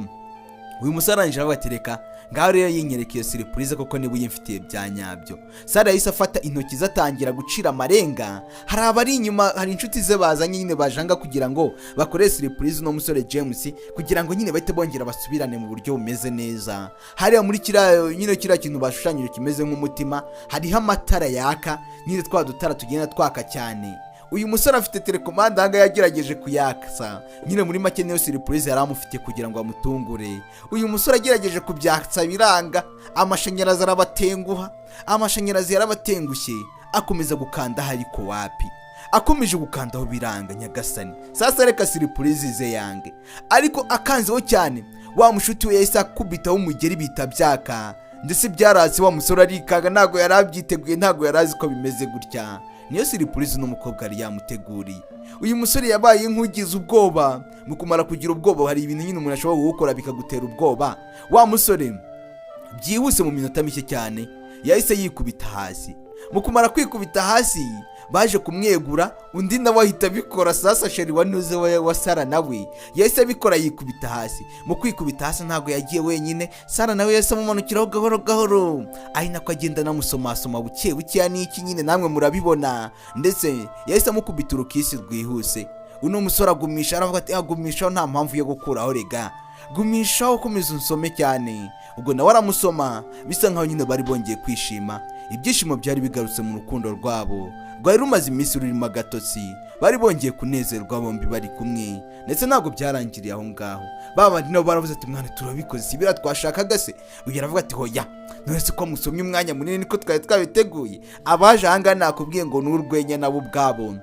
uyu musore arangije aravuga ati reka ngaho rero yinyereka iyo surprise koko niba uyimfitiye bya nyabyo. Sara yahise afata intoki zatangira gucira amarenga. Hari abari inyuma, hari inshuti ze bazanye nyine bajanga kugira ngo bakore surprise uno musore James, kugira ngo nyine bahite bongera basubirane mu buryo bumeze neza. Hariya muri kiriya kintu bashushanyije kimeze nk'umutima, hariho amatara yaka, nyine twa dutara tugenda twaka cyane. Uyu musore afite telekomande hanga yagerageje kuyaksa, nyine muri make niyo surprise yari amufite kugira ngo amutungure. Uyu musore agerageje kubyaksa biranga, amashanyarazi yarabatengushye, akomeza gukanda ariko wapi, akomeje gukandaho biranga nyagasani. Sasa reka surprise ze yange, ariko akanzeho cyane. Wa mushuti we yahise akubitaho umugeri bita byaka, ndetse byarazi wa musore arikaga, ntago yarabyiteguye, ntago yarazi ko bimeze gutya. Niyo surprise n'umukobwa ari yamuteguriye. Uyu musore yabaye nk'ugize ubwoba. Mu kumara kugira ubwoba, hari ibintu nyine umuntu ashobora gukora bikagutera ubwoba. Wa musore byihuse mu minota mike cyane yahise yikubita hasi. Mu kumara kwikubita hasi, baje kumwegura, undi nawe ahita bikora. Sasa sheri wanuze wa Sara nawe yahise abikora, yikubita hasi. Mu kwikubita hasi ntago yagiye wenyine, Sara nawe yahise amumanukiraho gahoro gahoro, ari nako agenda namusomasoma buke buke n'iki nyine namwe murabibona, ndetse yahise amukubita urukisi rwihuse. Uno musore agumisha, aravuga ati agumishaho, nta mpamvu yo gukuraho, rega gumishaho, komeza unsome cyane. Ubwo nawe aramusoma, bisa nkaho nyine bari bongeye kwishima. Ibyishimo byari bigarutse mu rukundo rwabo, rwari rumaze iminsi rurimo agatotsi. Bari bongeye kunezerwa bombi bari kumwe, ndetse ntabwo byarangiriye aho ngaho. Babandi nabo baravuze ati mwana turabikoze, si bira twashakaga se? Uyu aravuga ati hoya, none se ko musomye umwanya munini niko twari twabiteguye? Abaje ahanga nakubwiye ngo n'urwenya nabo ubwabo.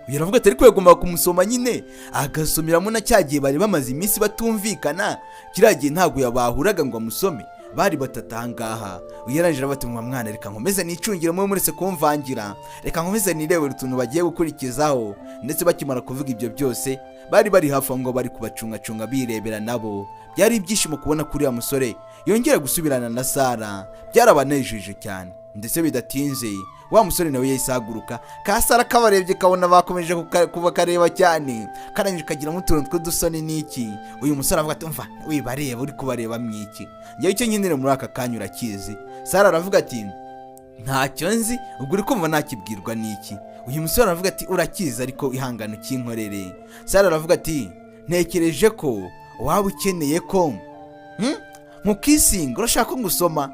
Uyu aravuga ati ariko yagomba kumusoma nyine, agasomeramo na cyagiye bari bamaze iminsi batumvikana. Kiragiye ntabwo yabahuraga ngo amusome, bari batatanga. Uyeranjira bati mwana reka nkomeze nicungire mu murese kumvangira, reka nkomeze nirebera utuntu bagiye gukurikizaho. Ndetse bakimara kuvuga ibyo byose, bari hafi ngo bari kubacungacunga birebera nabo. Byari ibyishimo kubona kuri ya musore yongera gusubirana na Sara, byarabanejeje cyane. Ndetse bidatinze wa musore nawe yahisaguruka, Kasara kabarebye kabona bakomeje kuba kareba cyane, karangije kagira mutuntu tw'udusoni n'iki. Uyu musore avuga ati umva wibareba, uri kubareba mwiki, njye icyo nkenera muri aka kanya urakizi. Sara aravuga ati ntacyo nzi, ubwo uri kumva nakibwirwa n'iki. Uyu musore aravuga ati urakizi ariko ihangane kinkorere. Sara aravuga ati ntekereje ko waba ukeneye ko nkukisinga, urashaka ngusoma?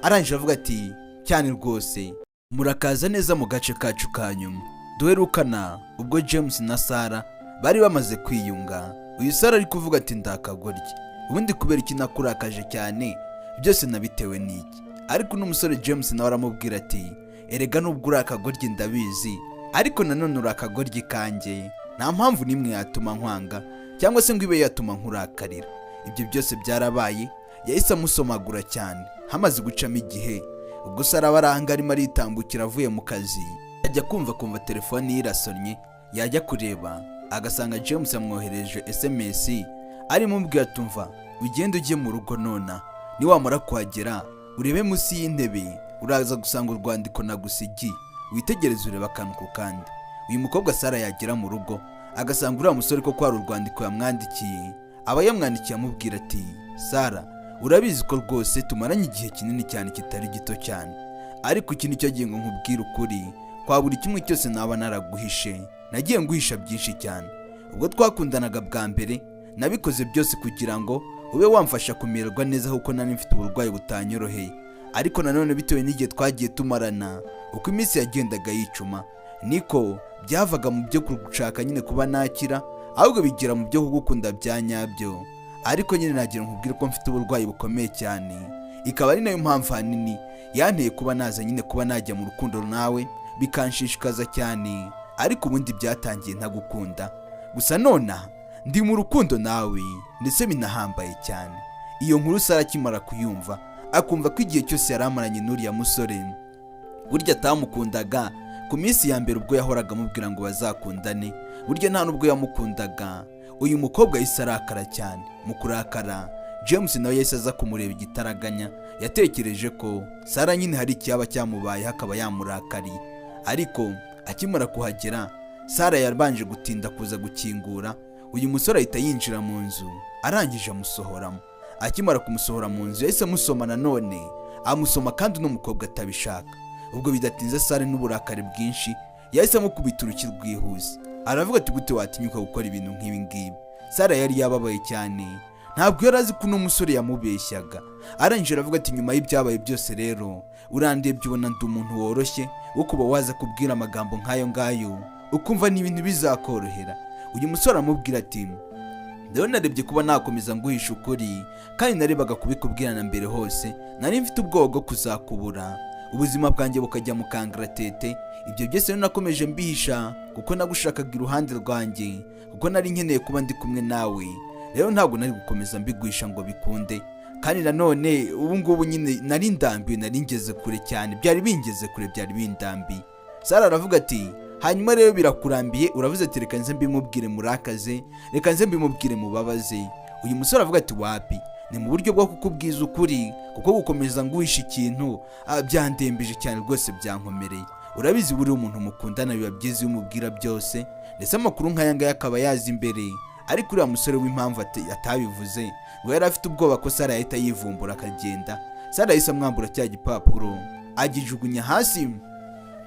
Arangije avuga ati cyane rwose. Murakaza neza mu gace kacu kanyuma duherukana, ubwo James na Sara bari bamaze kwiyunga. Uyu Sara ari kuvuga ati ndakagorye, ubundi kubera iki nakurakaje cyane, byose nabitewe n'iki. Ariko n'umusore James nawe aramubwira ati erega nubwo uri akagoryi ndabizi, ariko nanone uri akagoryi kanjye, nta mpamvu n'imwe yatuma nkwanga cyangwa se ngo ibe yatuma nkurakarira. Ibyo byose byarabaye, yahise amusomagura cyane. Hamaze gucamo igihe, ubwo Sara baranga arimo aritambukira avuye mu kazi, ajya kumva telefone ye irasonnye, yajya kureba agasanga James amwohereje SMS arimo mubwira tumva ugende ujye mu rugo nona, niwamara kuhagera urebe munsi y'intebe uraza gusanga urwandiko nagusigiye, witegereze ureba akantu ku kandi. Uyu mukobwa Sara yagera mu rugo agasanga uriya musore ko kwari urwandiko yamwandikiye, aba yamwandikiye amubwira ati Sara, urabizi ko rwose tumaranye igihe kinini cyane kitari gito cyane, ariko iki nicyo gihe ngo nkubwire ukuri kwa buri kimwe cyose naba naraguhishe, nagiye nguhisha byinshi cyane. Ubwo twakundanaga bwa mbere nabikoze byose kugira ngo ube wamfasha kumererwa neza kuko nari mfite uburwayi butanyoroheye, ariko nanone bitewe n'igihe twagiye tumarana, uko iminsi yagendaga yicuma niko byavaga mu byo kugushaka nyine kuba nakira, ahubwo bigira mu byo kugukunda bya nyabyo. Ariko nyine nagira nkubwire ko mfite uburwayi bukomeye cyane, ikaba ari nayo mpamvu hanini yanteye kuba naza nyine kuba najya mu rukundo nawe, bikanshishikaza cyane. Ariko ubundi byatangiye ntagukunda, gusa nona ndi mu rukundo nawe ndetse binahambaye cyane. Iyo nkuru Sara akimara kuyumva akumva ko igihe cyose yaramaranye n'uriya musore burya atamukundaga. Ku minsi ya mbere ubwo yahoraga amubwira ngo bazakundane, burya nta nubwo yamukundaga. Uyu mukobwa yahise arakara cyane. Mu kurakara, James nawe yahise aza kumureba igitaraganya, yatekereje ko Sara nyine hari icyaba cyamubaye hakaba yamurakariye. Ariko akimara kuhagera, Sara yabanje gutinda kuza gukingura. Uyu musore ahita yinjira mu nzu, arangije amusohoramo. Akimara kumusohora mu nzu yahise amusoma nanone, amusoma kandi uno mukobwa atabishaka. Ubwo bidatinze Sara n'uburakari bwinshi yahise amukubita uruki rwihuse, aravuga ati gute watinyuka gukora ibintu nk'ibi ngibi. Sara yari yababaye cyane, ntabwo yari azi ko uno musore yamubeshyaga. Arangije aravuga ati nyuma y'ibyabaye byose rero urandebye ubona ndi umuntu woroshye wo kuba waza kubwira amagambo nk'ayo ngayo ukumva ni ibintu bizakorohera. Uyu musore amubwira ati rero narebye kuba nakomeza nguhisha ukuri, kandi narebaga kubikubwirana mbere hose nari mfite ubwoba bwo kuzakubura, ubuzima bwanjye bukajya mu kangaratete. Ibyo byose rero nakomeje mbihisha kuko nagushakaga iruhande rwanjye, kuko nari nkeneye kuba ndi kumwe nawe. Rero ntabwo nari gukomeza mbiguhisha ngo bikunde, kandi nanone ubu ngubu nyine nari ndambiwe, nari ngeze kure cyane, byari bingeze kure, byari bindambiye. Sara aravuga ati hanyuma rero birakurambiye, uravuze ati reka nze mbimubwire murakaze, reka nze mbimubwire mubabaze. Uyu musore avuga ati wapi, ni mu buryo bwo kukubwiza ukuri, kuko gukomeza nguhisha ikintu byandembeje cyane rwose, byankomereye. Urabizi buri umuntu mukundana biba byiza iyo umubwira byose, ndetse amakuru nk'aya ngaya akaba yaza imbere. Ariko uriya musore w'impamvu atabivuze ngo yari afite ubwoba ko Sara yahita yivumbura akagenda. Sara yahise amwambura cya gipapuro agijugunya hasi,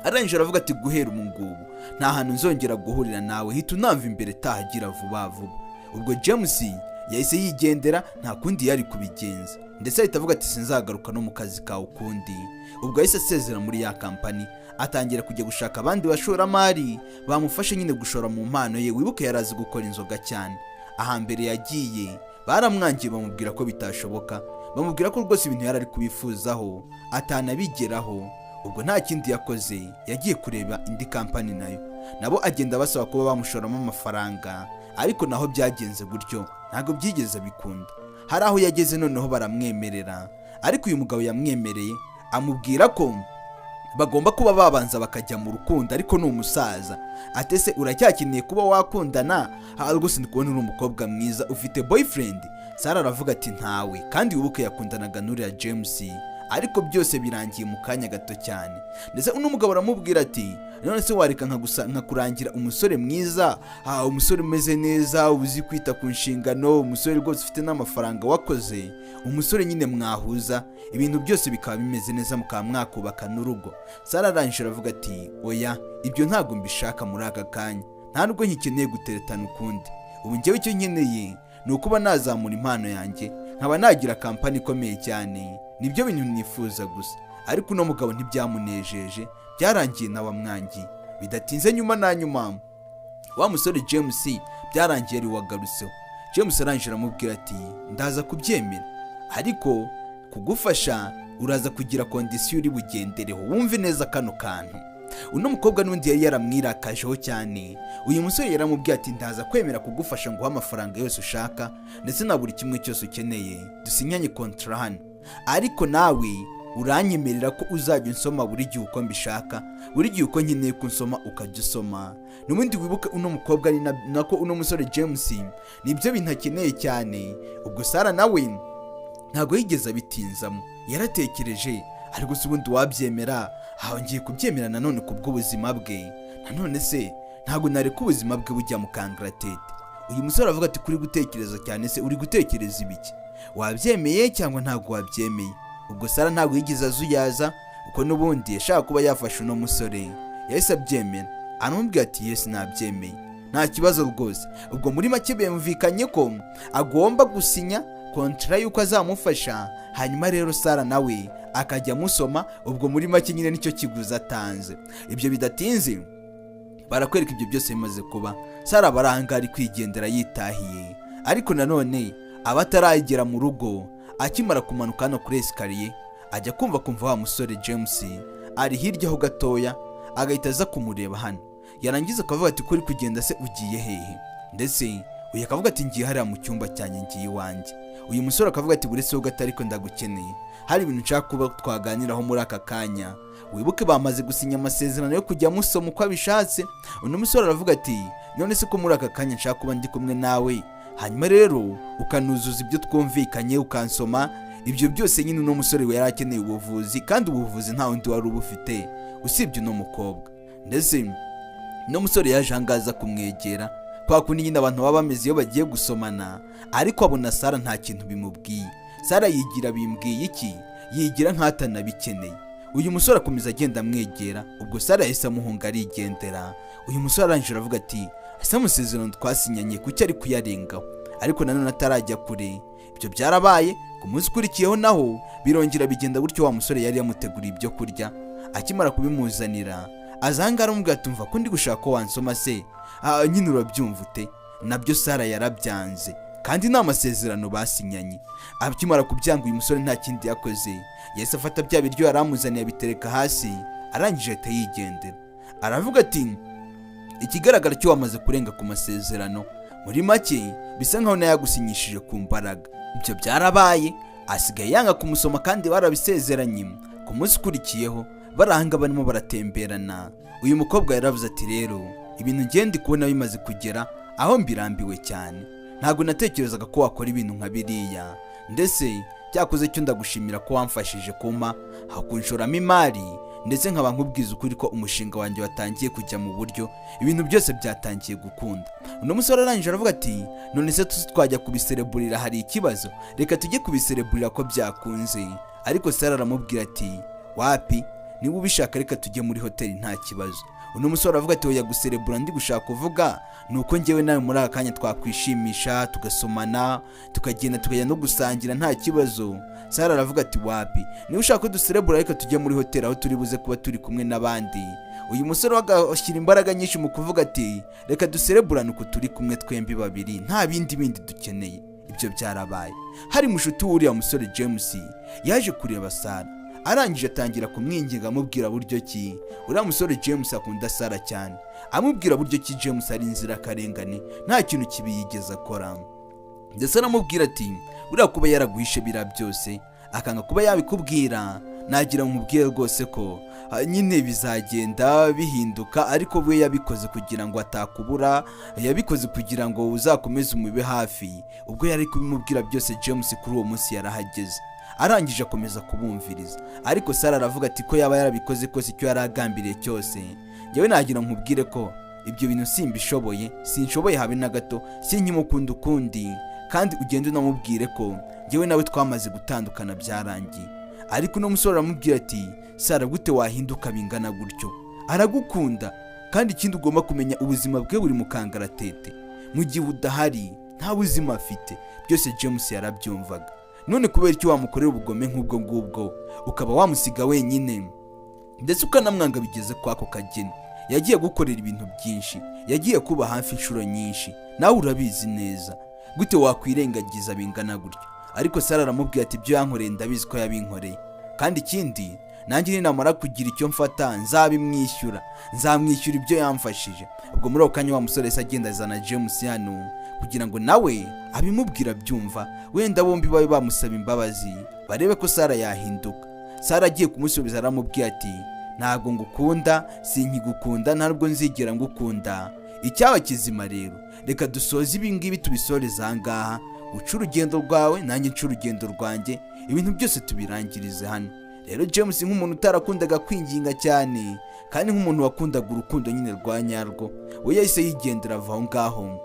arangije aravuga ati guhera ubu ngubu nta hantu nzongera guhurira nawe, hita unamva imbere, tahagira vuba vuba. Ubwo James yahise yigendera, nta kundi yari kubigenza, ndetse ahita avuga ati sinzagaruka no mu kazi kawe ukundi. Ubwo yahise asezera muri ya kampani, atangira kujya gushaka abandi bashoramari bamufashe nyine gushora mu mpano ye. Wibuke yarazi gukora inzoga cyane. Ahambere yagiye baramwangiye, bamubwira ko bitashoboka, bamubwira ko rwose ibintu yari ari kubifuzaho atanabigeraho. Ubwo nta kindi yakoze, yagiye kureba indi kampani nayo, nabo agenda basaba kuba bamushoramo amafaranga, ariko naho byagenze gutyo ntabwo byigeze bikunda. Hari aho yageze noneho baramwemerera, ariko uyu mugabo yamwemereye amubwira ko bagomba kuba babanza bakajya mu rukundo, ariko ni umusaza. Atese uracyakeneye kuba wakundana? Rwose ndi kubona uri umukobwa mwiza, ufite boyfriend? Sara aravuga ati ntawe, kandi wibuke yakundanaga n'uriya James, ariko byose birangiye mu kanya gato cyane. Ndetse uno mugabo aramubwira ati none se wareka nkakurangira umusore mwiza, umusore umeze neza, uzi kwita ku nshingano, umusore rwose ufite n'amafaranga wakoze, umusore nyine mwahuza ibintu byose bikaba bimeze neza, mukaba mwakubaka n'urugo. Sara arangije aravuga ati oya, ibyo ntabwo mbishaka muri aka kanya, nta nubwo nkikeneye guteretana ukundi. Ubu njyewe icyo nkeneye ni ukuba nazamura impano yanjye, nkaba nagira kampani ikomeye cyane, nibyo bintu nifuza gusa. Ariko uno mugabo ntibyamunejeje, byarangiye nawe amwangiye. Bidatinze nyuma na nyuma wa musore James byarangiye ari wagarutseho. James arangije aramubwira ati ndaza kubyemera, ariko kugufasha uraza kugira kondisiyo uri bugendereho. Wumve neza kano kantu. Uno mukobwa n'undi yari yaramwirakajeho cyane. Uyu musore yaramubwiye ati ndaza kwemera kugufasha nguha amafaranga yose ushaka ndetse na buri kimwe cyose ukeneye, dusinyanye kontra hano, ariko nawe uranyemerera ko uzajya unsoma buri gihe uko mbishaka, buri gihe uko nkeneye kunsoma ukajya usoma. N'ubundi wibuke uno mukobwa ari nako uno musore James nibyo bintu akeneye cyane. Ubwo Sara nawe ntago yigeze abitinzamo, yaratekereje ariko se ubundi wabyemera? Aho ngiye kubyemera nanone kubw'ubuzima bwe, nanone se ntago nareka ubuzima bwe bujya mu kangaratete. Uyu musore avuga ati kuri gutekereza cyane, se uri gutekereza ibiki? Wabyemeye cyangwa ntago wabyemeye? Ubwo Sara ntago yigeze azuyaza uko n'ubundi yashaka kuba yafasha uno musore, yahise abyemera, aramubwira ati yes nabyemeye, nta kibazo rwose. Ubwo muri make bemvikanye ko agomba gusinya kontra yuko azamufasha, hanyuma rero Sara nawe akajya amusoma. Ubwo muri make nyine nicyo kiguzi atanze. Ibyo bidatinze barakwereka ibyo byose bimaze kuba. Sara barangari kwigendera yitahiye, ariko nanone abataragera mu rugo, akimara kumanuka hano kuri esikariye ajya kumva wa musore James ari hirya ho gatoya, agahita aza kumureba hano. Yarangiza akavuga ati kuri kugenda se ugiye hehe? Ndetse uyu akavuga ati ngiye hariya mu cyumba cyanjye, ngiye iwanjye. Uyu musore akavuga ati buretse ho gato ariko ndagukeneye, hari ibintu nshaka kuba twaganiraho muri aka kanya. Wibuke bamaze gusinya amasezerano yo kujya musoma uko abishatse. Uno musore aravuga ati none se ko muri aka kanya nshaka kuba ndi kumwe nawe, hanyuma rero ukanuzuza ibyo twumvikanye ukansoma. Ibyo byose nyine uno musore we yari akeneye ubuvuzi, kandi ubuvuzi nta wundi wari ubufite usibye uno mukobwa. Ndetse uno musore yaje ahangaza kumwegera kwa kundi nyine abantu baba bameze iyo bagiye gusomana, ariko abona Sara nta kintu bimubwiye. Sara yigira bimbwiye iki? Yigira nk'atanabikeneye. Uyu musore akomeza agenda amwegera. Ubwo Sara yahise amuhunga arigendera. Uyu musore arangije aravuga ati asa amasezerano twasinyanye kuki ari kuyarengaho? Ariko nanone atarajya kure. Ibyo byarabaye ku munsi ukurikiyeho naho birongera bigenda gutyo. Wa musore yari yamuteguriye ibyo kurya, akimara kubimuzanira azanga aramubwira ati umva ko ndi gushaka ko wansoma se, nyine urabyumva ute? Nabyo Sara yarabyanze, kandi nta masezerano basinyanye. Akimara kubyanga uyu musore nta kindi yakoze, yahise afata bya biryo yaramuzaniye abitereka hasi, arangije ahita yigendera. Aravuga ati ikigaragara cyo wamaze kurenga ku masezerano, muri make bisa nkaho nayagusinyishije ku mbaraga. Ibyo byarabaye, asigaye yanga kumusoma kandi barabisezeranye. Ku munsi ukurikiyeho barahanga barimo baratemberana. Uyu mukobwa yaravuze ati rero ibintu ngende kubona bimaze kugera aho mbirambiwe cyane, ntago natekerezaga ko wakora ibintu nka biriya. Ndetse cyakoze cyo ndagushimira ko wamfashije kuma hakunshoramo imari, ndetse nkaba nkubwiza ukuri ko umushinga wanjye watangiye kujya mu buryo, ibintu byose byatangiye gukunda. Uno musore arangije aravuga ati none se twajya kubisereburira, hari ikibazo? Reka tujye kubisereburira ko byakunze. Ariko Sara aramubwira ati wapi, niba ubishaka reka tujye muri hoteli nta kibazo. Uno musore aravuga ati oya, guserebura ndi gushaka kuvuga nuko ngewe nawe muri aka kanya twakwishimisha, tugasomana, tukagenda tukajya no gusangira nta kibazo. Sara aravuga ati wapi, niba ushaka ko duserebura reka tujye muri hoteli aho turi buze kuba turi kumwe n'abandi. Uyu musore agashyira imbaraga nyinshi mu kuvuga ati reka dusereburane uko turi kumwe twembi babiri, nta bindi dukeneye. Ibyo byarabaye. Hari mushuti w'uriya musore James yaje kureba Sara, arangije atangira kumwinginga amubwira buryo ki uriya musore James akunda Sara cyane, amubwira buryo ki James ari inzirakarengane, nta kintu kibi yigeze akora. Ndetse aramubwira ati uriya kuba yaraguhishe bira byose akanga kuba yabikubwira, nagira nkubwire rwose ko nyine bizagenda bihinduka, ariko we yabikoze kugira ngo atakubura, yabikoze kugira ngo uzakomeze umube hafi. Ubwo yari kubimubwira byose James kuri uwo munsi yarahageze, arangije akomeza kubumviriza. Ariko Sara aravuga ati ko yaba yarabikoze kose icyo yaragambiriye cyose, njyewe nagira nkubwire ko ibyo bintu simbishoboye, sinshoboye habe na gato, sinkimukunda ukundi, kandi ugende unamubwire ko njyewe nawe twamaze gutandukana byarangiye. Ariko uno musore aramubwira ati Sara gute wahinduka bingana gutyo? Aragukunda, kandi ikindi ugomba kumenya ubuzima bwe buri mu kangaratete, mu gihe udahari nta buzima afite. Byose James yarabyumvaga. None kubera icyo wamukorera ubugome nk'ubwo ngubwo ukaba wamusiga wenyine ndetse ukanamwanga bigeze kwako kageni? Yagiye gukorera ibintu byinshi, yagiye kuba hafi inshuro nyinshi, nawe urabizi neza. Gute wakwirengagiza bingana gutyo? ariko Sara aramubwira ati ibyo yankoreye ndabizi ko yabinkoreye, kandi ikindi nanjye ninamara kugira icyo mfata nzabimwishyura, nzamwishyura ibyo yamfashije. Ubwo muri ako kanya wa musore se agenda azana James hano kugira ngo nawe abimubwira byumva, wenda bombi babe bamusaba imbabazi barebe ko Sara yahinduka. Sara agiye kumusubiza aramubwira ati ntabwo ngukunda, sinkigukunda, ntabwo nzigera ngukunda. Icyaba kizima rero reka dusoze ibi ngibi tubisoreze aha ngaha, uca urugendo rwawe nanjye nca urugendo rwanjye, ibintu byose tubirangirize hano. Rero James nk'umuntu utarakundaga kwinginga cyane kandi nk'umuntu wakundaga urukundo nyine rwa nyarwo, we yahise yigendera ava aho ngaho.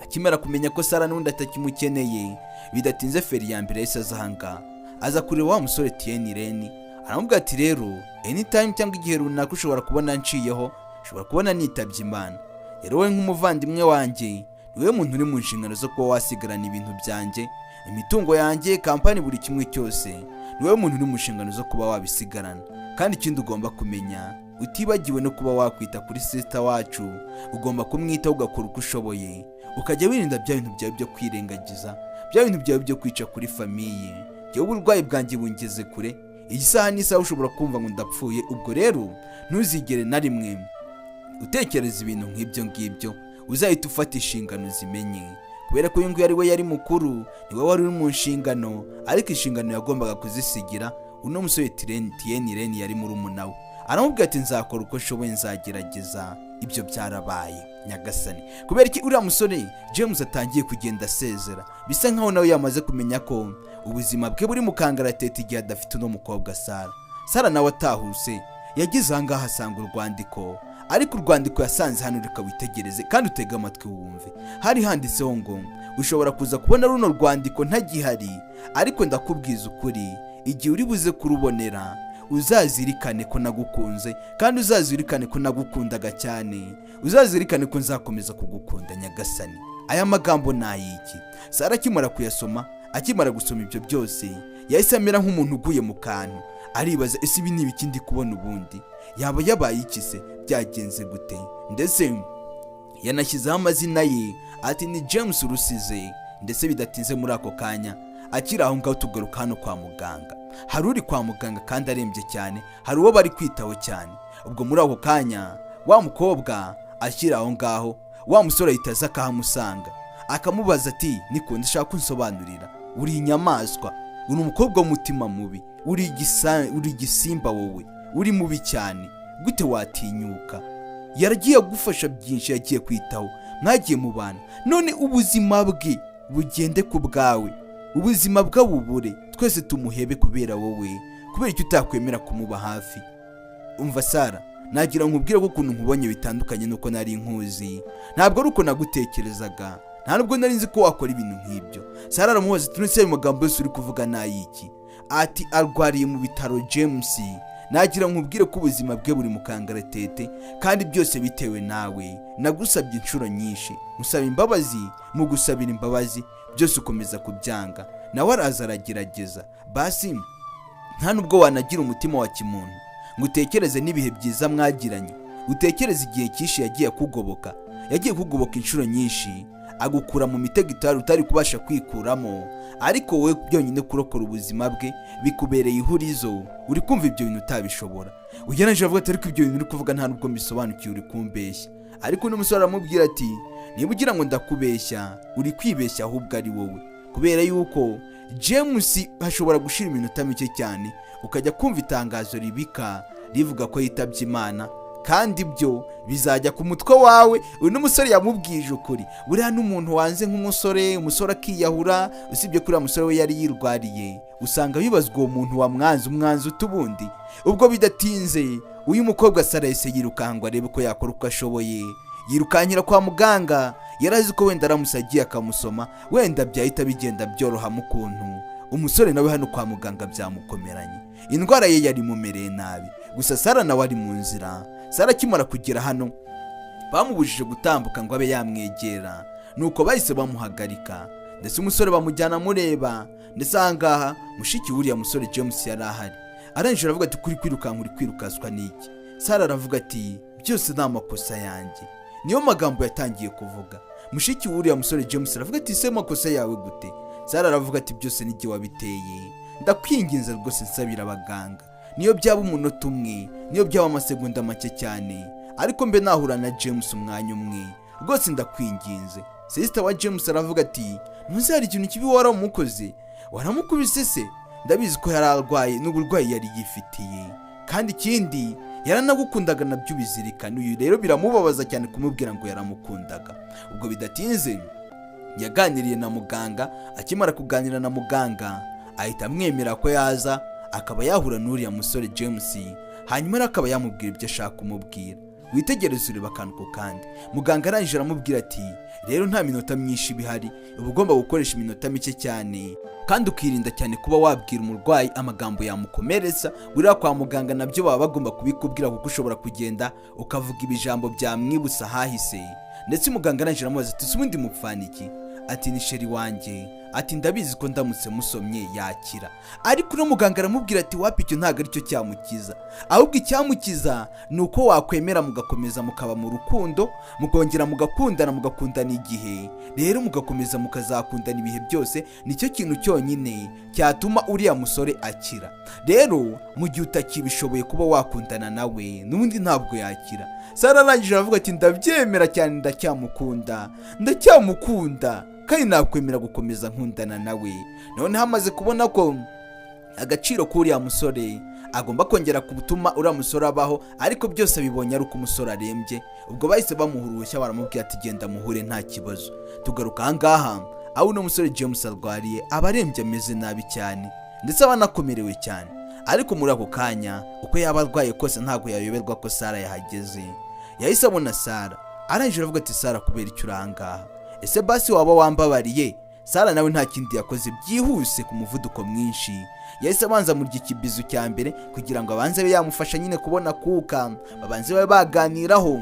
Akimara kumenya ko Sara n'undi atakimukeneye, bidatinze feri ya mbere yahise aza aha ngaha, aza kureba wa musore Tienireni. Aramubwira ati rero anytime cyangwa igihe runaka ushobora kubona nciyeho, ushobora kubona nitabye Imana. Rero we nk'umuvandimwe wanjye niwe muntu uri mu nshingano zo kuba wasigarana ibintu byanjye, imitungo yanjye, kampani, buri kimwe cyose. Niwe muntu uri mu nshingano zo kuba wabisigarana. Kandi ikindi ugomba kumenya, utibagiwe no kuba wakwita kuri sister wacu, ugomba kumwitaho ugakora uko ushoboye, ukajya wirinda bya bintu byawe byo kwirengagiza, bya bintu byawe byo kwica kuri famiye. Yewe uburwayi bwanjye bungeze kure, igisaha n'isaha ushobora kumva ngo ndapfuye. Ubwo rero ntuzigere na rimwe utekereza ibintu nk'ibyo ngibyo, uzahita ufata inshingano zimenye, kubera ko uyu nguyu ari we yari mukuru, niwe wari uri mu nshingano, ariko inshingano yagombaga kuzisigira uno musore Tienireni yari murumuna we. Aramubwira ati nzakora uko nshoboye, nzagerageza. Ibyo byarabaye nyagasani. Kubera iki uriya musore James atangiye kugenda asezera, bisa nkaho nawe yamaze kumenya ko ubuzima bwe buri mu kangaratete igihe adafite uno mukobwa Sara. Sara nawe atahuse yageze aha ngaha asanga urwandiko, ariko urwandiko yasanze hano reka witegereze kandi utege amatwi wumve. Hari handitseho ngo ushobora kuza kubona runo rwandiko ntagihari, ariko ndakubwiza ukuri, igihe uri buze kurubonera uzazirikane ko nagukunze, kandi uzazirikane ko nagukundaga cyane, uzazirikane ko nzakomeza kugukunda nyagasani. Aya magambo ni ayiki? Sara akimara kuyasoma, akimara gusoma ibyo byose, yahise amera nk'umuntu uguye mu kantu, aribaza ese ibi ni ibiki ndi kubona ubundi, yaba yabaye iki se, byagenze gute? Ndetse yanashyizeho amazina ye ati ni James Rusize. Ndetse bidatinze muri ako kanya akiri aho ngaho tugaruka hano kwa muganga. Hari uri kwa muganga kandi arembye cyane, hari uwo bari kwitaho cyane. Ubwo muri ako kanya wa mukobwa akiri aho ngaho, wa musore ahita aza akahamusanga, akamubaza ati niko ndashaka kunsobanurira, uri inyamaswa, uri umukobwa w'umutima mubi, uri igisimba wowe, uri mubi cyane, gute watinyuka? Yaragiye gufasha byinshi, yagiye kwitaho, mwagiye mu bana, none ubuzima bwe bugende ku bwawe, ubuzima bwe bubure, twese tumuhebe kubera wowe, kubera icyo utakwemera kumuba hafi. Umva Sara, nagira nkubwire ko ukuntu nkubonye bitandukanye nuko nari nkuzi, ntabwo ari uko nagutekerezaga, nta nubwo nari nzi ko wakora ibintu nk'ibyo. Sara aramubaza ati none ayo magambo yose uri kuvuga nayiki? Ati arwariye mu bitaro James, nagira nkubwire ko ubuzima bwe buri mu kangaratete, kandi byose bitewe nawe. Nagusabye inshuro nyinshi, musaba imbabazi, mu gusabira imbabazi byose ukomeza kubyanga, nawe araza aragerageza. Basi nta nubwo wanagira umutima wa kimuntu ngo utekereze n'ibihe byiza mwagiranye, utekereze igihe cyinshi yagiye kugoboka, yagiye kugoboka inshuro nyinshi, agukura mu mitego utari kubasha kwikuramo, ariko wowe byonyine kurokora ubuzima bwe bikubereye ihurizo, uri kumva ibyo bintu utabishobora. Ugerageje avuga ati ariko ibyo bintu uri kuvuga nta nubwo mbisobanukiye, uri kumbeshya. Ariko uno musore aramubwira ati niba ugira ngo ndakubeshya, uri kwibeshya ahubwo ari wowe, kubera yuko James hashobora gushira iminota mike cyane ukajya kumva itangazo ribika rivuga ko yitabye Imana, kandi ibyo bizajya ku mutwe wawe. Uyu musore yamubwije ukuri, buriya n'umuntu wanze nk'umusore, umusore akiyahura, usibye kuri musore we yari yirwariye, usanga bibazwa uwo muntu umwanzi utubundi. Ubwo bidatinze uyu mukobwa Sara yahise yirukangwa arebe ko yakora uko ashoboye, yirukankira kwa muganga. Yarazi ko wenda aramusagiye akamusoma, wenda byahita bigenda byoroha mu kuntu. Umusore nawe hano kwa muganga byamukomeranye, indwara ye yari mumereye nabi. Gusa Sara nawe ari mu nzira. Sara akimara kugera hano bamubujije gutambuka ngo abe yamwegera, nuko bahise bamuhagarika, ndetse umusore bamujyana mureba. Ndetse ahangaha mushiki wuriya musore James yari ahari, arangije aravuga ati kuri kwirukanka uri kwirukaswa n'iki? Sara aravuga ati byose ni amakosa yanjye. Niyo magambo yatangiye kuvuga. Mushiki wuriya musore James aravuga ati se makosa yawe gute? Sara aravuga ati byose nijye wabiteye, ndakwinginze rwose nsabira abaganga, niyo byaba umunota umwe, niyo byaba amasegonda make cyane, ariko mbe nahura na James umwanya umwe, rwose ndakwinginze. Sister wa James aravuga ati ntuzi hari ikintu kibi waramukoze, waramukubise se? Ndabizi ko yari arwaye n'uburwayi yari yifitiye, kandi ikindi yaranagukundaga nabyo ubizirikana. Uyu rero biramubabaza cyane kumubwira ngo yaramukundaga. Ubwo bidatinze yaganiriye na muganga, akimara kuganira na muganga ahita amwemera ko yaza akaba yahura n'uriya musore James, hanyuma akaba yamubwira ibyo ashaka kumubwira. Witegereze ureba akantu ko kandi muganga arangije aramubwira ati rero nta minota myinshi bihari, uba ugomba gukoresha iminota mike cyane, kandi ukirinda cyane kuba wabwira umurwayi amagambo yamukomeretsa. Buriya kwa muganga nabyo baba bagomba kubikubwira, kuko ushobora kugenda ukavuga ibijambo byamwibutsa hahise. Ndetse muganga arangije aramubaza ati ubundi mupfana iki? Ati ni sheri wanjye, ati ndabizi ko ndamutse musomye yakira. Ariko no muganga aramubwira ati wapi, icyo ntabwo aricyo cyamukiza, ahubwo icyamukiza ni uko wakwemera mugakomeza mukaba mu rukundo, mukongera mugakundana igihe, rero mugakomeza mukazakundana ibihe byose. Nicyo kintu cyonyine cyatuma uriya musore akira. Rero mu gihe utakibishoboye kuba wakundana nawe, n'ubundi ntabwo yakira. Sara arangije aravuga ati ndabyemera cyane, ndacyamukunda kandi nakwemera gukomeza nkundana nawe. None hamaze kubona ko agaciro k'uriya musore agomba kongera gutuma uriya musore abaho, ariko byose bibonye ari uko umusore arembye. Ubwo bahise bamuha uruhushya, baramubwira ati genda muhure nta kibazo. Tugaruka ahangaha aho uno musore James arwariye, aba arembye ameze nabi cyane, ndetse aba anakomerewe cyane. Ariko muri ako kanya uko yaba arwaye kose ntabwo yayoberwa ko Sara yahageze. Yahise abona Sara, arangije aravuga ati Sara kubera icyo urangaha, ese basi waba wambabariye? Sara nawe nta kindi yakoze, byihuse ku muvuduko mwinshi yahise abanza mu gikibizo cya mbere kugira ngo abanze be yamufasha nyine kubona kuka, babanze babe baganiraho.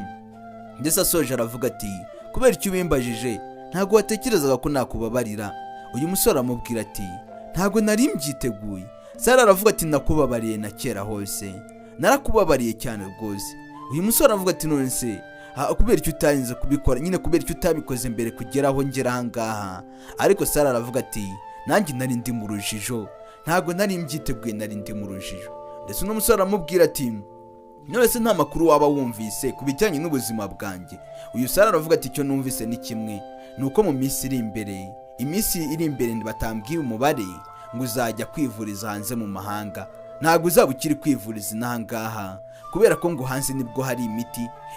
Ndetse asoje aravuga ati kubera icyo ubimbajije, ntabwo watekerezaga ko nakubabarira? Uyu musore amubwira ati ntabwo nari mbyiteguye. Sara aravuga ati nakubabariye na kera hose, narakubabariye cyane rwose. Uyu musore aravuga ati none se kubera icyo utarinze kubikora, nyine kubera icyo utabikoze mbere kugera aho ngera ahangaha? Ariko Sara aravuga ati nanjye nari ndi mu rujijo, ntabwo nari mbyiteguye, nari ndi mu rujijo. Ndetse uno musore aramubwira ati none se nta makuru waba wumvise ku bijyanye n'ubuzima bwanjye? Uyu Sara aravuga ati icyo numvise ni kimwe, ni uko mu minsi iri imbere batambwiye umubare ngo uzajya kwivuriza hanze mu mahanga. Ntabwo uzaba ukiri kwivuriza inahangaha, kubera ko ngo hanze nibwo hari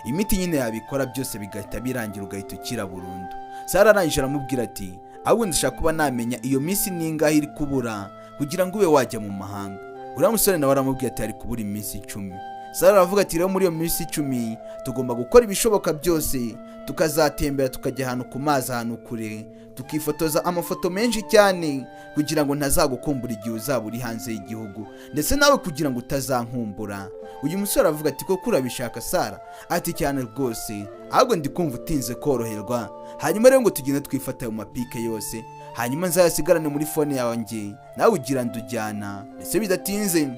imiti nyine yabikora byose bigahita birangira, ugahita ukira burundu. Sara arangije aramubwira ati ahubwo ndashaka kuba namenya iyo minsi ningahe iri kubura kugira ngo ube wajya mu mahanga. Uriya musore nawe aramubwira ati hari kubura iminsi 10. Sara aravuga ati rero muri iyo minsi 10 tugomba gukora ibishoboka byose, tukazatembera tukajya ahantu ku mazi, ahantu kure, tukifotoza amafoto menshi cyane kugira ngo ntazagukumbura igihe uzaba uri hanze y'igihugu, ndetse nawe kugira ngo utazankumbura. Uyu musore aravuga ati koko urabishaka Sara? Ati cyane rwose, ahubwo ndi kumva utinze koroherwa, hanyuma rero ngo tugende twifata mu mapike yose, hanyuma nzayasigarane muri fone yanjye, nawe ugira ndujyana. Ndetse bidatinze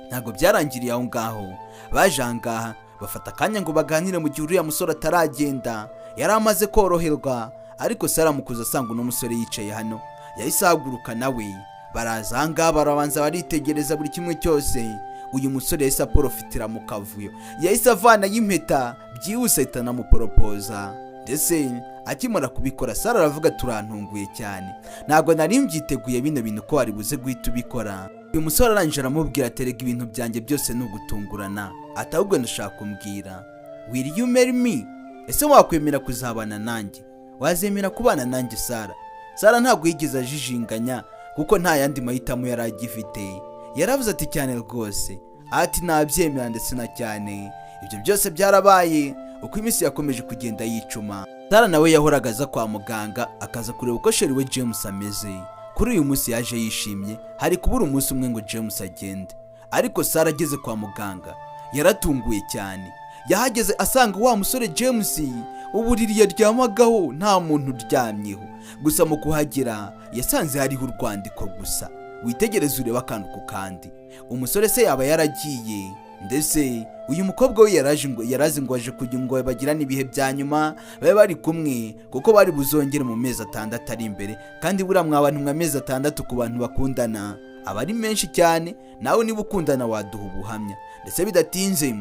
ntabwo byarangiriye aho ngaho, baje ahangaha bafata akanya ngo baganire mu gihe uriya musore ataragenda, yari amaze koroherwa. Ariko Sara mukuza asanga uno musore yicaye hano, yahise ahaguruka nawe baraza ahangaha, barabanza baritegereza buri kimwe cyose. Uyu musore yahise aporofitira mu kavuyo, yahise avana y'impeta byihuse ahita anamuporopoza. Ndetse akimara kubikora Sara aravuga turantunguye cyane, ntabwo nari mbyiteguye bino bintu ko wari buze guhita ubikora. Uyu musore arangije aramubwira aterega ibintu byanjye byose ni ugutungurana, atahubwo ndashaka kumbwira will you marry me? Ese wakwemera kuzabana nanjye? Wazemera kubana nanjye Sara? Sara ntabwo yigeze ajijinganya kuko nta yandi mahitamo yari agifite. Yaravuze ati cyane rwose, ati nabyemera ndetse na cyane. Ibyo byose byarabaye uko iminsi yakomeje kugenda yicuma. Sara nawe yahoraga aza kwa muganga akaza kureba uko sheri we James ameze. Kuri uyu munsi yaje yishimye, hari kubura umunsi umwe ngo James agende. Ariko Sara ageze kwa muganga yaratunguye cyane. Yahageze asanga wa musore James uburiri yaryamagaho nta muntu uryamyeho, gusa mu kuhagera yasanze hariho urwandiko gusa. witegereze urebe akantu ku kandi. Umusore se yaba yaragiye, ndetse uyu mukobwa we yarazi ngo aje kugira ngo bagirane ibihe bya nyuma babe bari kumwe, kuko bari buzongere mu mezi 6 ari imbere. Kandi buriya mwabantu mwa mezi 6 ku bantu bakundana aba ari menshi cyane. Nawe niba ukundana waduha ubuhamya. Ndetse bidatinze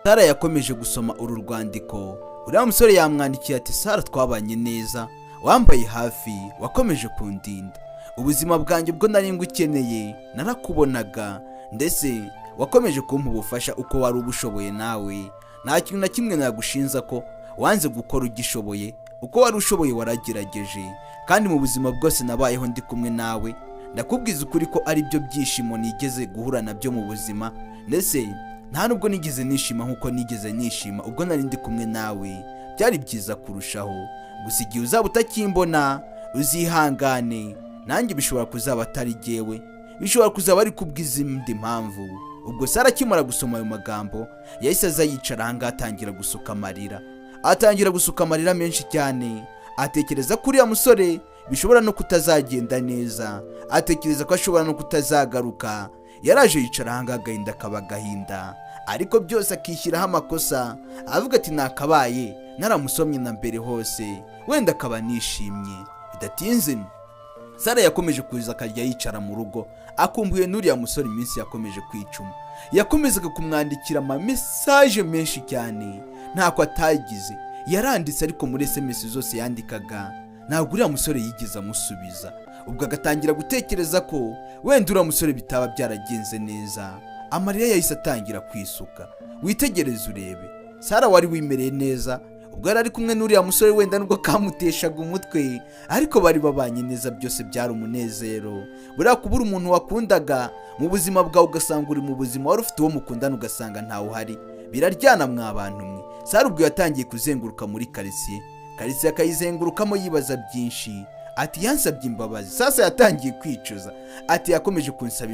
Sara yakomeje gusoma uru rwandiko. Uriya musore yamwandikiye ati, Sara, twabanye neza, wambaye hafi, wakomeje kundinda. Ubuzima bwanjye bwo nari ngukeneye, narakubonaga, ndetse wakomeje kumpa ubufasha uko wari ubushoboye. Nawe nta kintu na kimwe nagushinza ko wanze gukora ugishoboye. Uko wari ushoboye waragerageje, kandi mu buzima bwose nabayeho ndi kumwe nawe. Ndakubwiza ukuri ko ari byo byishimo nigeze guhura nabyo mu buzima, ndetse nta nubwo nigeze nishima nkuko nigeze nishima ubwo nari ndi kumwe nawe. Byari byiza kurushaho. Gusa igihe uzaba utakimbona uzihangane, nanjye bishobora kuzaba atari jyewe, bishobora kuzaba ari kubw'izindi mpamvu. Ubwo Sara akimara gusoma ayo magambo yahise aza yicara ahangaha atangira gusuka amarira menshi cyane. Atekereza ko uriya musore bishobora no kutazagenda neza, atekereza ko ashobora no kutazagaruka. Yaraje yicara ahangaha agahinda kaba gahinda, ariko byose akishyiraho amakosa, avuga ati nakabaye naramusomye na mbere hose, wenda akaba nishimye. Bidatinze Sara yakomeje kuza akarya yicara mu rugo, akumbuye n'uriya musore. Iminsi yakomeje kwicuma, yakomezaga kumwandikira ama message menshi cyane, ntako atagize. Yaranditse ariko muri SMS zose yandikaga ntabwo uriya musore yigeze amusubiza. Ubwo agatangira gutekereza ko wenda uriya musore bitaba byaragenze neza. Amarira yahise atangira kwisuka. Witegereze urebe, Sara wari wimereye neza ubwo yari ari kumwe n'uriya musore, wenda nubwo kamuteshaga umutwe, ariko bari babanye neza, byose byari umunezero. Buriya kubura umuntu wakundaga mu buzima bwawe ugasanga uri mu buzima wari ufite uwo mukundana ugasanga ntawe uhari, biraryana mwabantu mwe. Sara ubwo yatangiye kuzenguruka muri karitsiye akayizengurukamo yibaza byinshi. Ati yansabye imbabazi, sasa yatangiye kwicuza. Ati yakomeje kunsaba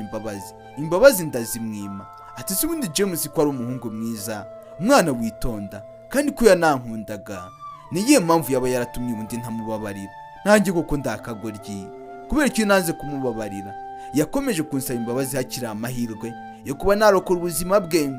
imbabazi ndazimwima. Ati si ubundi James ko ari umuhungu mwiza, umwana witonda, kandi ko yanankundaga, niyihe mpamvu yaba yaratumye ubundi ntamubabarira? Nanjye koko ndakagoryi, kubera iki nanze kumubabarira? Yakomeje kunsaba imbabazi hakiri amahirwe yo kuba narokora ubuzima bwe.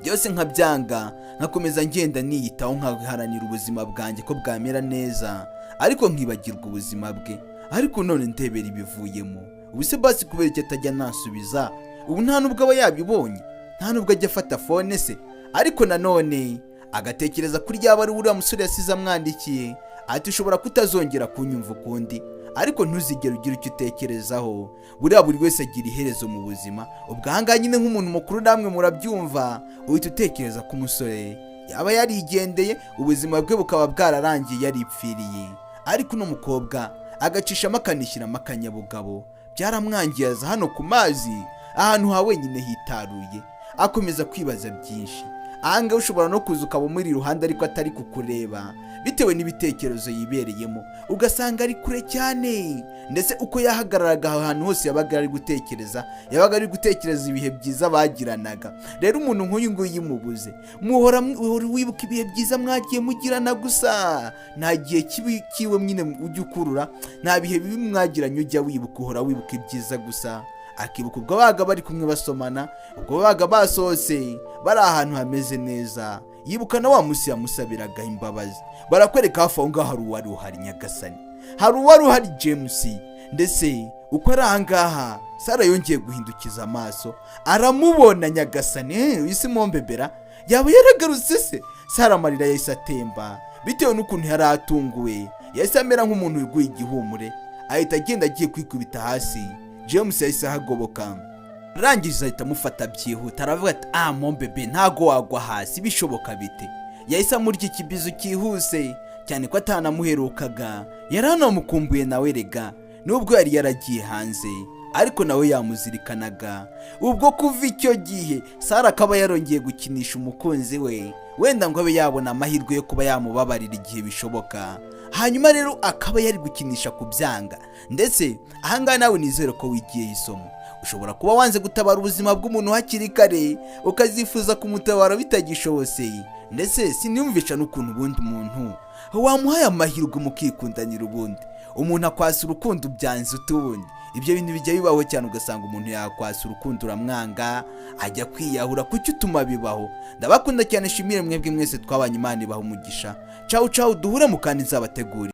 Byose nkabyanga, nkakomeza ngenda niyitaho, nkaharanira ubuzima bwanjye ko bwamera neza, ariko nkibagirwa ubuzima bwe. Ariko none ndebera ibivuyemo. Ubu se basi kubera iki atajya nasubiza? Ubu nta nubwo aba yabibonye, nta nubwo ajya afata phone se. Ariko nanone agatekereza kuri ryaba ari uriya musore yasize amwandikiye. Ati ushobora kutazongera kunyumva ukundi, ariko ntuzigere ugira icyo utekerezaho. Buriya buri wese agira iherezo mu buzima. Ubwo ahangaha nyine nk'umuntu mukuru namwe murabyumva, uhita utekereza ko umusore yaba yarigendeye, ubuzima bwe bukaba bwararangiye, yaripfiriye. Ariko uno mukobwa agacishamo akanishyiramo akanyabugabo, byaramwangiza hano ku mazi, ahantu ha wenyine hitaruye. Akomeza kwibaza byinshi. Ahangaha ushobora no kuza ukaba umuri iruhande ariko atari kukureba, bitewe n'ibitekerezo yibereyemo, ugasanga ari kure cyane. Ndetse uko yahagararaga ahantu hose yabaga ari gutekereza ibihe byiza bagiranaga. Rero umuntu nk'uyu nguyu yimubuze, muhora wibuka ibihe byiza mwagiye mugirana, gusa nta gihe kiwe nyine ujya ukurura, nta bihe bibi mwagiranye ujya wibuka, uhora wibuka ibyiza gusa. Akibuka ubwo baga bari kumwe basomana, ubwo baga basohotse bari ahantu hameze neza. Yibuka na wa musi yamusabiraga imbabazi. Barakwereka hafi aho ngaho hari uwari uhari Nyagasani, hari uwari uhari James. Ndetse uko ari ahangaha Sara yongeye guhindukiza amaso, aramubona Nyagasani. Isi mombebera yaba yaragarutse se? Sara amarira yahise atemba, bitewe n'ukuntu yari atunguwe. Yahise amera nk'umuntu wiguye igihumure, ahita agenda agiye kwikubita hasi. James yahise ahagoboka, rangiza ahita amufata byihuta, aravuga ati mombebe ntago wagwa hasi, bishoboka bite? Yahise amurya ikibizo cyihuse cyane ko atanamuherukaga. Yaranamukumbuye nawe rega, nubwo yari yaragiye hanze, ariko nawe yamuzirikanaga. Ubwo kuva icyo gihe Sara akaba yarongeye gukinisha umukunzi we, wenda ngo abe yabona amahirwe yo kuba yamubabarira igihe bishoboka. Hanyuma rero akaba yari gukinisha kubyanga. Ndetse ahangaha nawe nizere ko wigiye isomo. Ushobora kuba wanze gutabara ubuzima bw'umuntu hakiri kare, ukazifuza kumutabara bitagishobotse. Ndetse siniyumvisha n'ukuntu ubundi umuntu wamuhaye amahirwe mukikundanira, ubundi umuntu akwasa urukundo byanze utubundi. ibyo bintu bijya bibaho cyane, ugasanga umuntu yakwasa urukundo uramwanga ajya kwiyahura. Kuki utuma bibaho? Ndabakunda cyane, shimire mwebwe mwese twabanye, Imana ibaha umugisha. Ciao ciao, duhure mu kandi nzabategura.